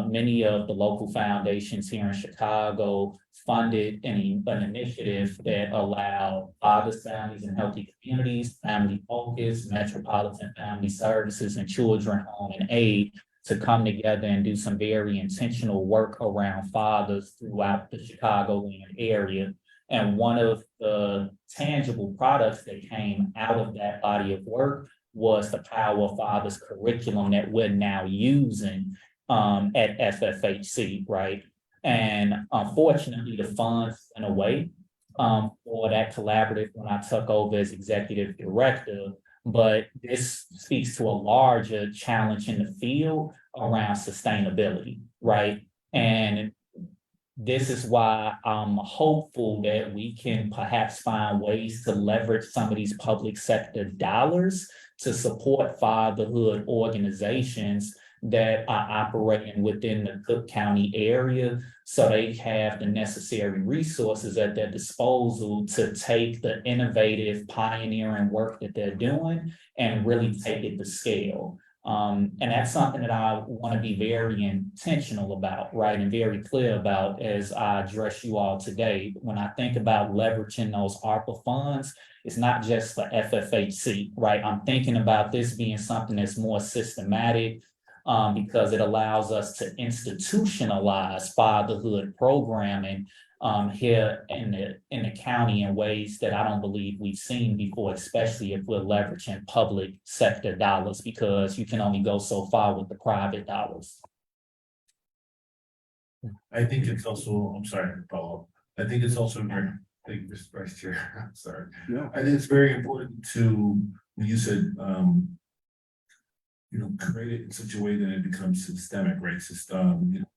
many of the local foundations here in Chicago funded an initiative that allowed fathers, families, and healthy communities, Family Focus, Metropolitan Family Services, and Children Home and Aid to come together and do some very intentional work around fathers throughout the Chicagoland area. And one of the tangible products that came out of that body of work was the Power of Fathers curriculum that we're now using at FFHC, right? And unfortunately, the funds went away for that collaborative when I took over as executive director. But this speaks to a larger challenge in the field around sustainability, right? And this is why I'm hopeful that we can perhaps find ways to leverage some of these public sector dollars to support fatherhood organizations that are operating within the Cook County area, so they have the necessary resources at their disposal to take the innovative pioneering work that they're doing and really take it to scale. And that's something that I want to be very intentional about, right, and very clear about as I address you all today. When I think about leveraging those ARPA funds, it's not just for FFHC, right? I'm thinking about this being something that's more systematic, because it allows us to institutionalize fatherhood programming here in the county in ways that I don't believe we've seen before, especially if we're leveraging public sector dollars, because you can only go so far with the private dollars. I think it's also, I'm sorry, Paul, I think it's also very, thank you, Mr. Vice Chair, I'm sorry. Yeah. I think it's very important to, when you said, create it in such a way that it becomes systemic, right?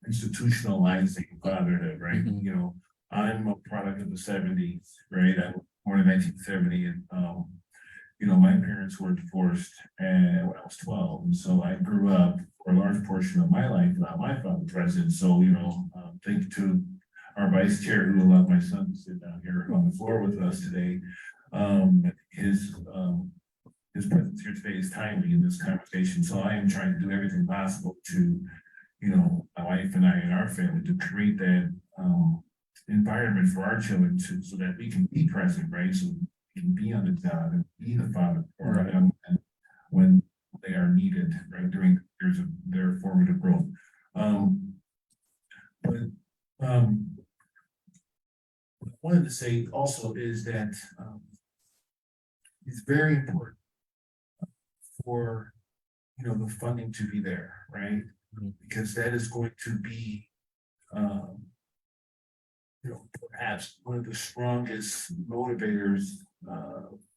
Institutionalizing fatherhood, right? Mhm. I'm a product of the 70s, right? I was born in 1970, and my parents were divorced when I was 12, and so I grew up for a large portion of my life without my father present. So thank you to our vice chair who allowed my son to sit down here on the floor with us today. His presence here today is timely in this conversation. So I am trying to do everything possible to, my wife and I and our family to create that environment for our children so that we can be present, right? So we can be on the job and be the father for them and when they are needed, right, during the years of their formative growth. What I wanted to say also is that it's very important for the funding to be there, right? Because that is going to be perhaps one of the strongest motivators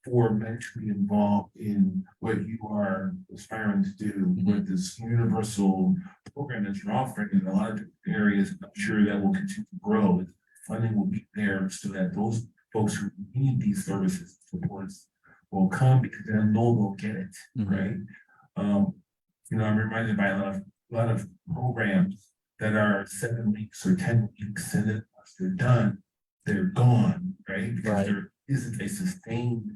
for men to be involved in what you are aspiring to do with this universal program that you're offering in a lot of areas. I'm sure that will continue to grow. Funding will be there so that those folks who need these services supports will come because they know they'll get it, right? I'm reminded by a lot of programs that are 7 weeks or 10 weeks, and then once they're done, they're gone, right? Because there isn't a sustained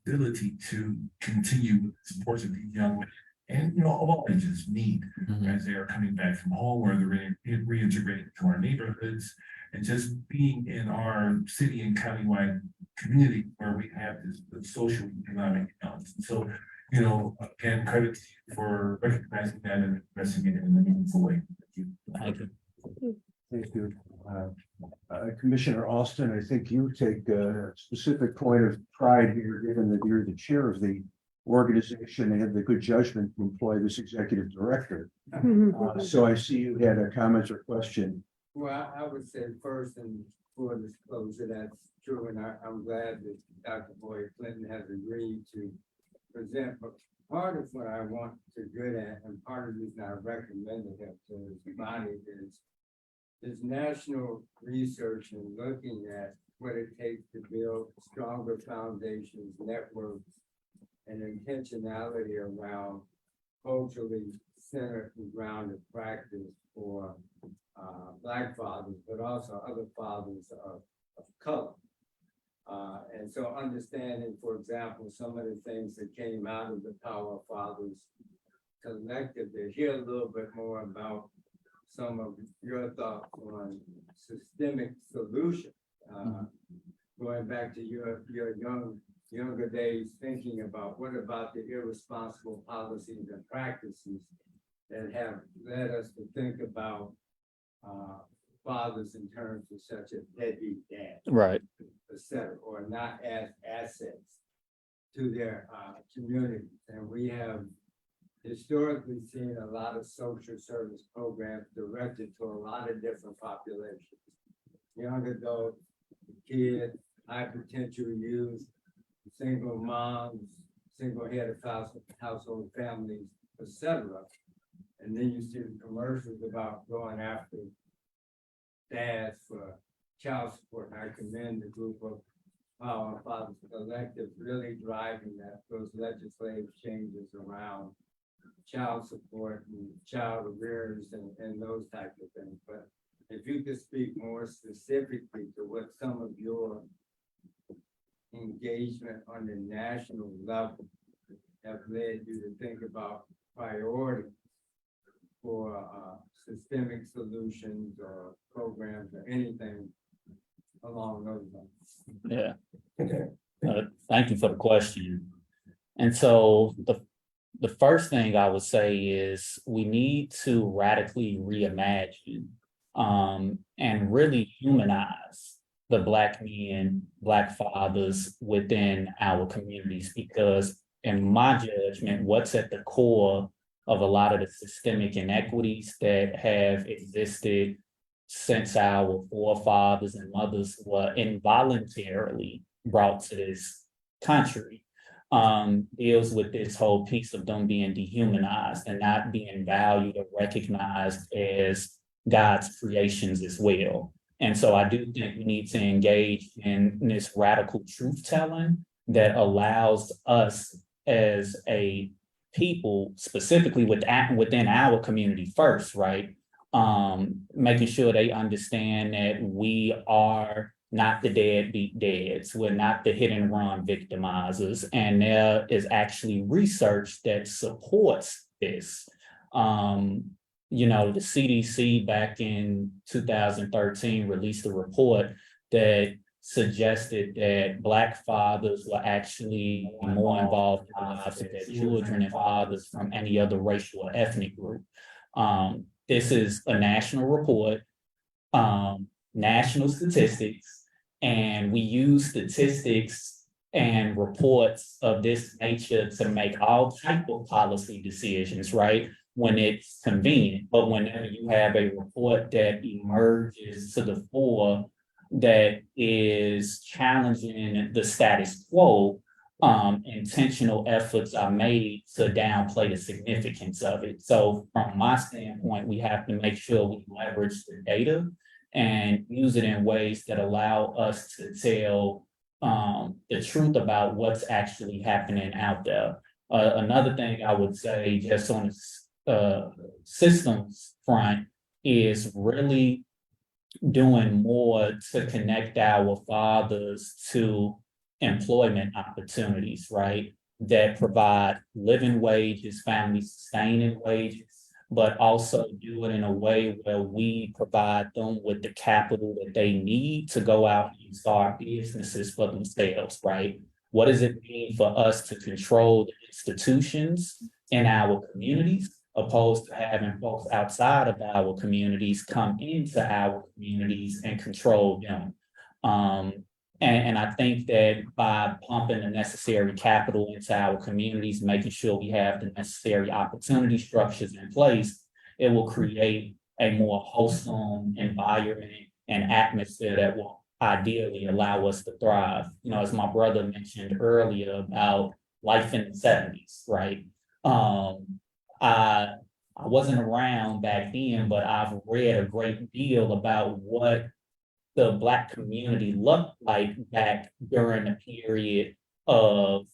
ability to continue with the supports of these young women and of all ages need as they are coming back from home or they're reintegrating to our neighborhoods and just being in our city and countywide community where we have this social economic balance. And so, again, credit to you for recognizing that and addressing it in a meaningful way. Thank you. Thank you. Commissioner Alston, I think you take a specific point of pride here, given that you're the chair of the organization and have the good judgment to employ this executive director. So I see you had a comment or question. Well, I would say first and for disclosure, that's true, and I'm glad that Dr. Boyd Clinton has agreed to present. But part of what I want to get at, and part of the reason I recommended him to his body is national research and looking at what it takes to build stronger foundations, networks, and intentionality around culturally centered and grounded practice for Black fathers, but also other fathers of color. And so understanding, for example, some of the things that came out of the Power of Fathers Collective to hear a little bit more about some of your thoughts on systemic solution. Going back to your younger days, thinking about what about the irresponsible policies and practices that have led us to think about fathers in terms of such a deadbeat dad, Right. etc., or not as assets to their communities. And we have historically seen a lot of social service programs directed to a lot of different populations. Young adults, kids, high potential youth, single moms, single head of household families, etc. And then you see the commercials about going after dads for child support. And I commend the group of Power Fathers Collective really driving those legislative changes around child support and child arrears and those types of things. But if you could speak more specifically to what some of your engagement on the national level have led you to think about priorities for systemic solutions or programs or anything along those lines. Yeah. Thank you for the question. And so the first thing I would say is we need to radically reimagine and really humanize the Black men, Black fathers within our communities, because in my judgment, what's at the core of a lot of the systemic inequities that have existed since our forefathers and mothers were involuntarily brought to this country, deals with this whole piece of them being dehumanized and not being valued or recognized as God's creations as well. And so I do think we need to engage in this radical truth telling that allows us as a people, specifically within our community first, right? Making sure they understand that we are not the deadbeat dads, we're not the hit and run victimizers, and there is actually research that supports this. You know, the CDC back in 2013 released a report that suggested that Black fathers were actually more involved in the lives of their children and fathers from any other racial or ethnic group. This is a national report, national statistics, and we use statistics and reports of this nature to make all type of policy decisions, right? When it's convenient, but whenever you have a report that emerges to the fore that is challenging the status quo, intentional efforts are made to downplay the significance of it. So from my standpoint, we have to make sure we leverage the data and use it in ways that allow us to tell the truth about what's actually happening out there. Another thing I would say just on the systems front is really doing more to connect our fathers to employment opportunities, right? That provide living wages, family sustaining wages, but also do it in a way where we provide them with the capital that they need to go out and start businesses for themselves, right? What does it mean for us to control the institutions in our communities, opposed to having folks outside of our communities come into our communities and control them? And I think that by pumping the necessary capital into our communities, making sure we have the necessary opportunity structures in place, it will create a more wholesome environment and atmosphere that will ideally allow us to thrive. You know, as my brother mentioned earlier about life in the 70s, right? I wasn't around back then, but I've read a great deal about what the Black community looked like back during the period of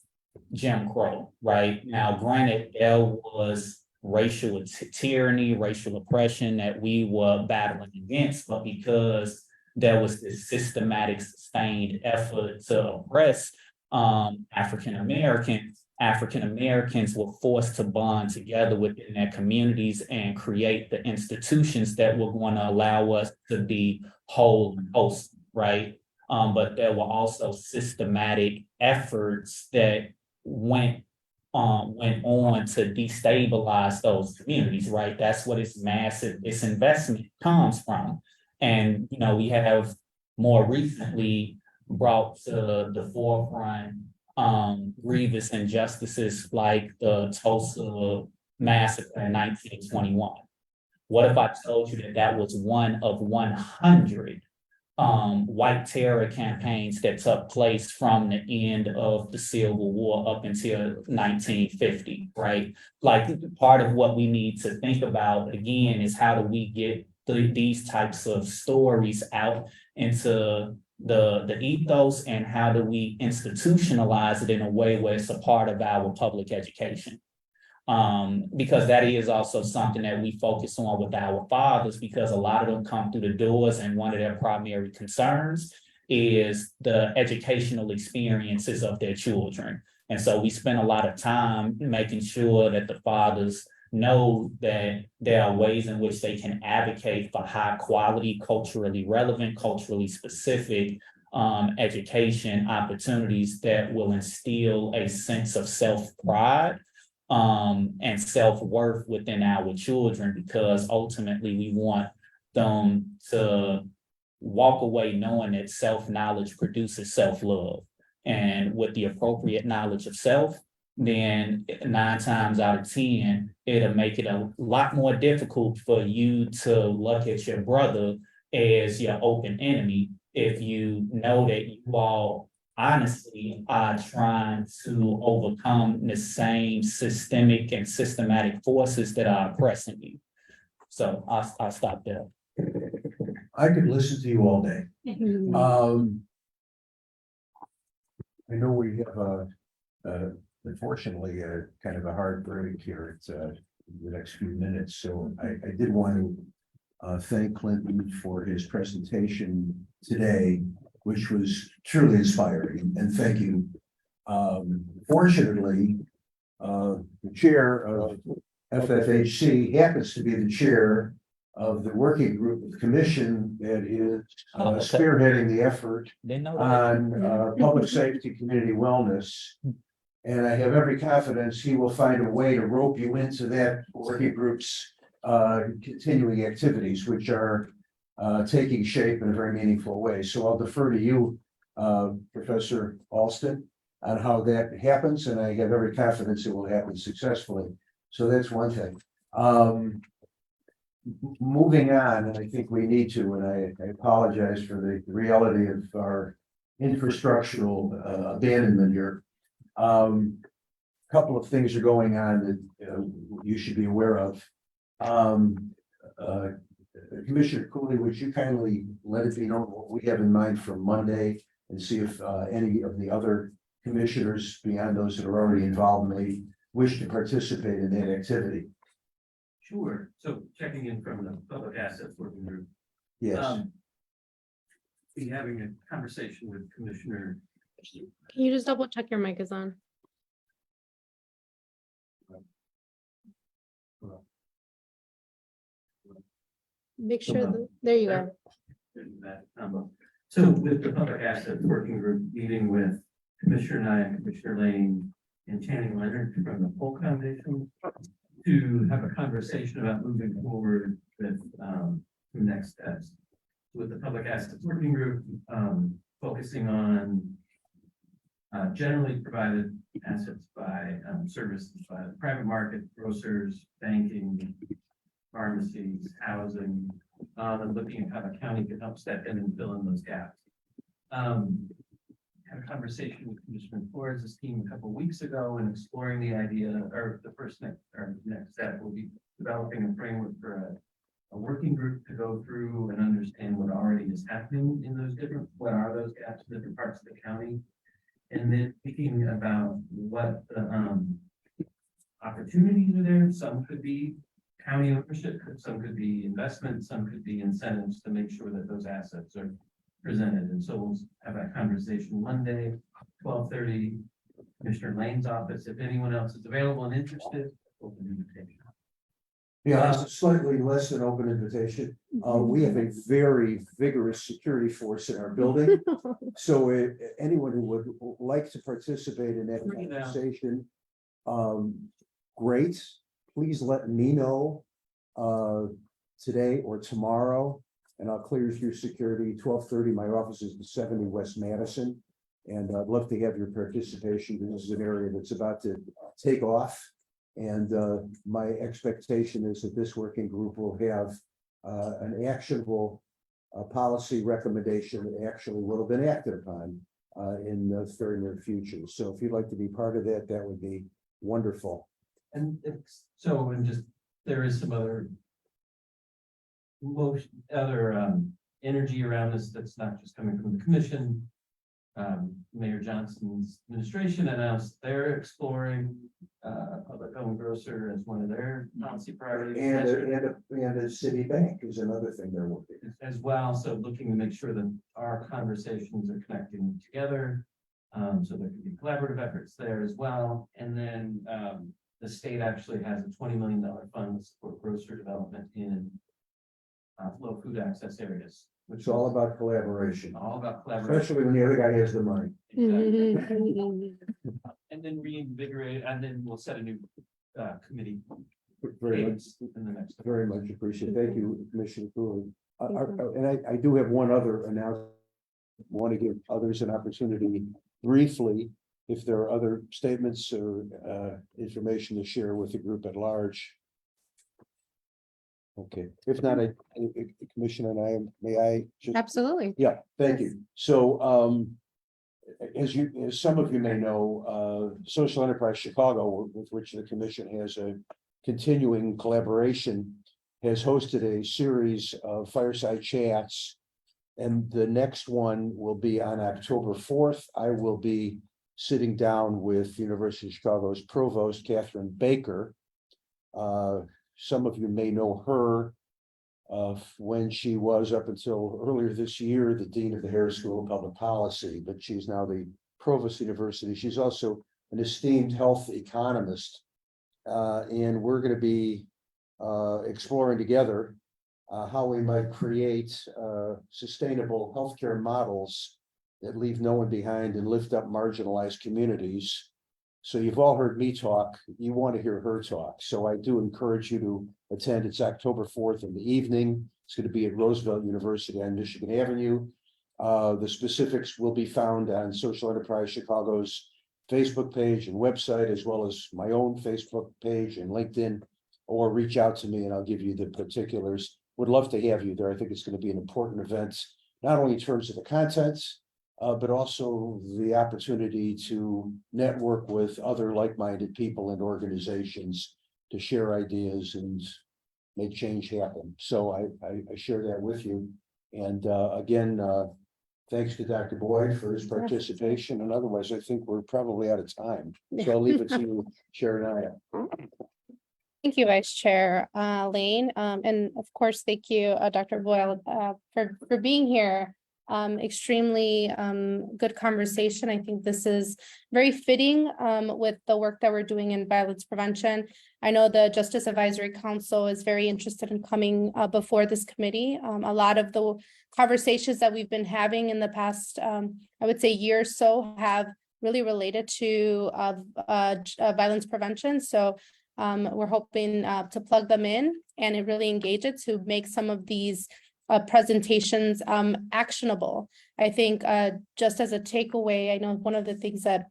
Jim Crow, right? Now, granted, there was racial tyranny, racial oppression that we were battling against, but because there was this systematic, sustained effort to oppress African Americans, African Americans were forced to bond together within their communities and create the institutions that were going to allow us to be whole and wholesome, right? But there were also systematic efforts that went on to destabilize those communities, right? That's what its investment comes from. And, we have more recently brought to the forefront grievous injustices like the Tulsa massacre in 1921. What if I told you that that was one of 100 white terror campaigns that took place from the end of the Civil War up until 1950, right? Like, part of what we need to think about again is how do we get these types of stories out into the ethos, and how do we institutionalize it in a way where it's a part of our public education? Because that is also something that we focus on with our fathers, because a lot of them come through the doors and one of their primary concerns is the educational experiences of their children. And so we spend a lot of time making sure that the fathers know that there are ways in which they can advocate for high quality, culturally relevant, culturally specific education opportunities that will instill a sense of self-pride and self-worth within our children, because ultimately we want them to walk away knowing that self-knowledge produces self-love. And with the appropriate knowledge of self, then 9 times out of 10, it'll make it a lot more difficult for you to look at your brother as your open enemy if you know that you all honestly are trying to overcome the same systemic and systematic forces that are oppressing you. So I'll stop there. I could listen to you all day. I know we have unfortunately kind of a hard break here. It's the next few minutes, so I did want to thank Clinton for his presentation today, which was truly inspiring, and thank you. Fortunately, the chair of FFHC happens to be the chair of the working group of the commission that is spearheading the effort on public safety, community wellness. And I have every confidence he will find a way to rope you into that working group's continuing activities, which are taking shape in a very meaningful way. So I'll defer to you, Professor Alston, on how that happens, and I have every confidence it will happen successfully. So that's one thing. Moving on, and I think we need to, and I apologize for the reality of our infrastructural abandonment here. Couple of things are going on that you should be aware of. Commissioner Cooley, would you kindly let it be known what we have in mind for Monday, and see if any of the other commissioners beyond those that are already involved may wish to participate in that activity? Sure. So checking in from the Public Assets Working Group. Yes. Be having a conversation with Commissioner. Can you just double check your mic is on? Make sure that, there you go. So with the Public Assets Working Group, meeting with Commissioner Nye, Commissioner Lane, and Channing Leonard from the Polk Foundation to have a conversation about moving forward with the next steps. With the Public Assets Working Group, focusing on generally provided assets by services by the private market, grocers, banking, pharmacies, housing, and looking at how the county can help step in and fill in those gaps. Had a conversation with Commissioner Flores' team a couple of weeks ago and exploring the idea, or the next step will be developing a framework for a working group to go through and understand what already is happening in those what are those gaps in different parts of the county, and then thinking about what the opportunities are there. Some could be county ownership, some could be investment, some could be incentives to make sure that those assets are presented. And so we'll have that conversation Monday, 12:30, Commissioner Lane's office. If anyone else is available and interested, open invitation. Yeah, it's a slightly less than open invitation. We have a very vigorous security force in our building. So anyone who would like to participate in that conversation, great. Please let me know today or tomorrow, and I'll clear through security. 12:30, my office is in 70 West Madison. And I'd love to have your participation. This is an area that's about to take off. And my expectation is that this working group will have an actionable policy recommendation that actually will have been acted upon in the very near future. So if you'd like to be part of that, that would be wonderful. And just, there is some other energy around this that's not just coming from the commission. Mayor Johnson's administration announced they're exploring public home grocer as one of their policy priorities. And a city bank is another thing they're working as well. So looking to make sure that our conversations are connecting together. So there can be collaborative efforts there as well. And then the state actually has a $20 million fund to support grocery development in low food access areas. Which It's all about collaboration, all about collaboration. especially when the other guy has the money. Exactly. And then reinvigorate, and then we'll set a new committee Very much, in the next. very much appreciate. Thank you, Commissioner Cooley. And I do have one other announcement. Want to give others an opportunity briefly, if there are other statements or information to share with the group at large. Okay, if not, Commissioner and may I just? Absolutely. Yeah, thank you. So, as some of you may know, Social Enterprise Chicago, with which the commission has a continuing collaboration, has hosted a series of fireside chats. And the next one will be on October 4th. I will be sitting down with University of Chicago's provost, Catherine Baker. Some of you may know her when she was, up until earlier this year, the dean of the Harris School of Public Policy, but she's now the provost of the university. She's also an esteemed health economist. And we're going to be exploring together how we might create sustainable healthcare models that leave no one behind and lift up marginalized communities. So you've all heard me talk, you want to hear her talk. So I do encourage you to attend. It's October 4th in the evening. It's going to be at Roosevelt University on Michigan Avenue. The specifics will be found on Social Enterprise Chicago's Facebook page and website, as well as my own Facebook page and LinkedIn, or reach out to me and I'll give you the particulars. Would love to have you there. I think it's going to be an important event, not only in terms of the contents, but also the opportunity to network with other like-minded people and organizations to share ideas and make change happen. So I share that with you. And again, thanks to Dr. Boyd for his participation. And otherwise, I think we're probably out of time. So I'll leave it to you, Chair Naya. Thank you, Vice Chair Lane. And of course, thank you, Dr. Boyle, for being here. Extremely good conversation. I think this is very fitting with the work that we're doing in violence prevention. I know the Justice Advisory Council is very interested in coming before this committee. A lot of the conversations that we've been having in the past, I would say, year or so have really related to violence prevention. So we're hoping to plug them in and really engage it to make some of these presentations actionable. I think just as a takeaway, I know one of the things that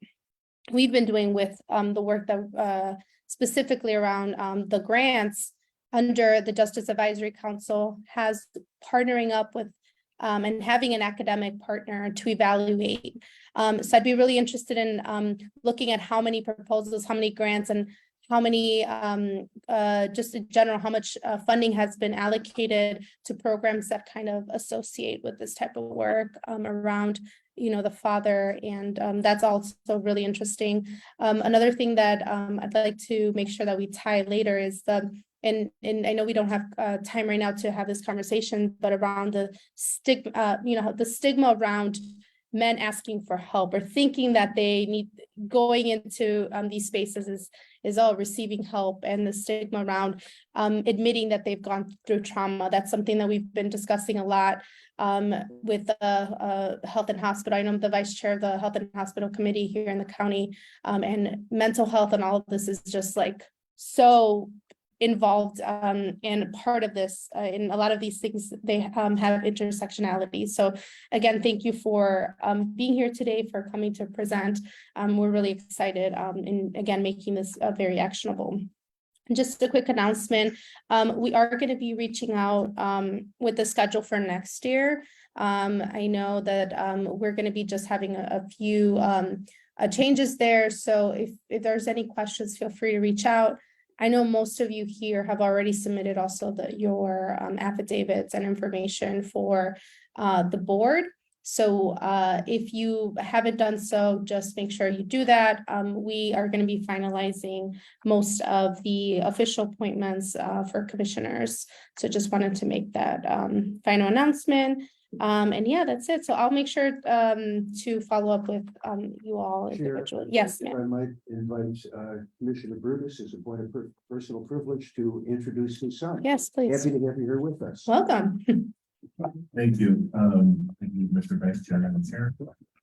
we've been doing with the work that specifically around the grants under the Justice Advisory Council has partnering up with and having an academic partner to evaluate. So I'd be really interested in looking at how many proposals, how many grants, and how many, just in general, how much funding has been allocated to programs that kind of associate with this type of work around, the father. And that's also really interesting. Another thing that I'd like to make sure that we tie later is and I know we don't have time right now to have this conversation, but around the stigma, the stigma around men asking for help or thinking that they need going into these spaces is all receiving help, and the stigma around admitting that they've gone through trauma. That's something that we've been discussing a lot with the health and hospital. I know I'm the vice chair of the health and hospital committee here in the county, and mental health and all of this is just like so involved and part of this. In a lot of these things, they have intersectionality. So again, thank you for being here today, for coming to present. We're really excited in again making this very actionable. Just a quick announcement, we are going to be reaching out with the schedule for next year. I know that we're going to be just having a few changes there. So if there's any questions, feel free to reach out. I know most of you here have already submitted also your affidavits and information for the board. So if you haven't done so, just make sure you do that. We are going to be finalizing most of the official appointments for commissioners. So just wanted to make that final announcement. And yeah, that's it. So I'll make sure to follow up with you all individually. Yes, If I ma'am. might invite Commissioner Brutus, as a point of personal privilege, to introduce his son. Yes, please. Happy to have you here with us. Welcome. Thank you. Thank you, Mr. Vice Chair, Madam Chair.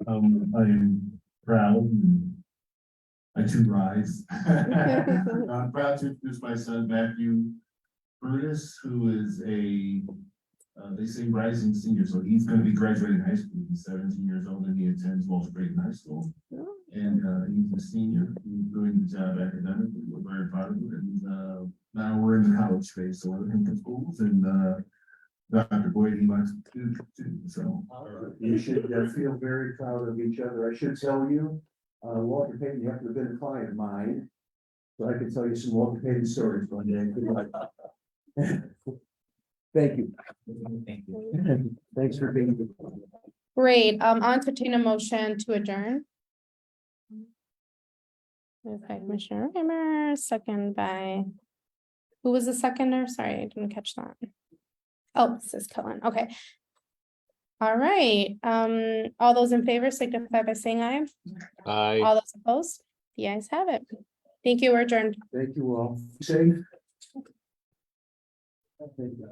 I'm proud and I too rise. I'm proud to introduce my son Matthew Brutus, who is they say rising senior, so he's going to be graduating high school. He's 17 years old and he attends Walsh Creighton High School. And he's a senior. He's doing the job academically. We're very proud of it. And now we're in the college phase, so we're looking for schools and Dr. Boyd, he wants to do too, so. You should feel very proud of each other. I should tell you, Walter Payton, you have to have been a client of mine. So I can tell you some Walter Payton stories one day. Thank you. Thank you. Thanks for being here. Great. I'll entertain a motion to adjourn. Moved by Commissioner Reimer, second by, who was the seconder? Sorry, I didn't catch that. Oh, this is Cullen. Okay. All right. All those in favor signify by saying aye. Aye. All those opposed? The ayes have it. Thank you. We're adjourned. Thank you all. Safe. Thank you.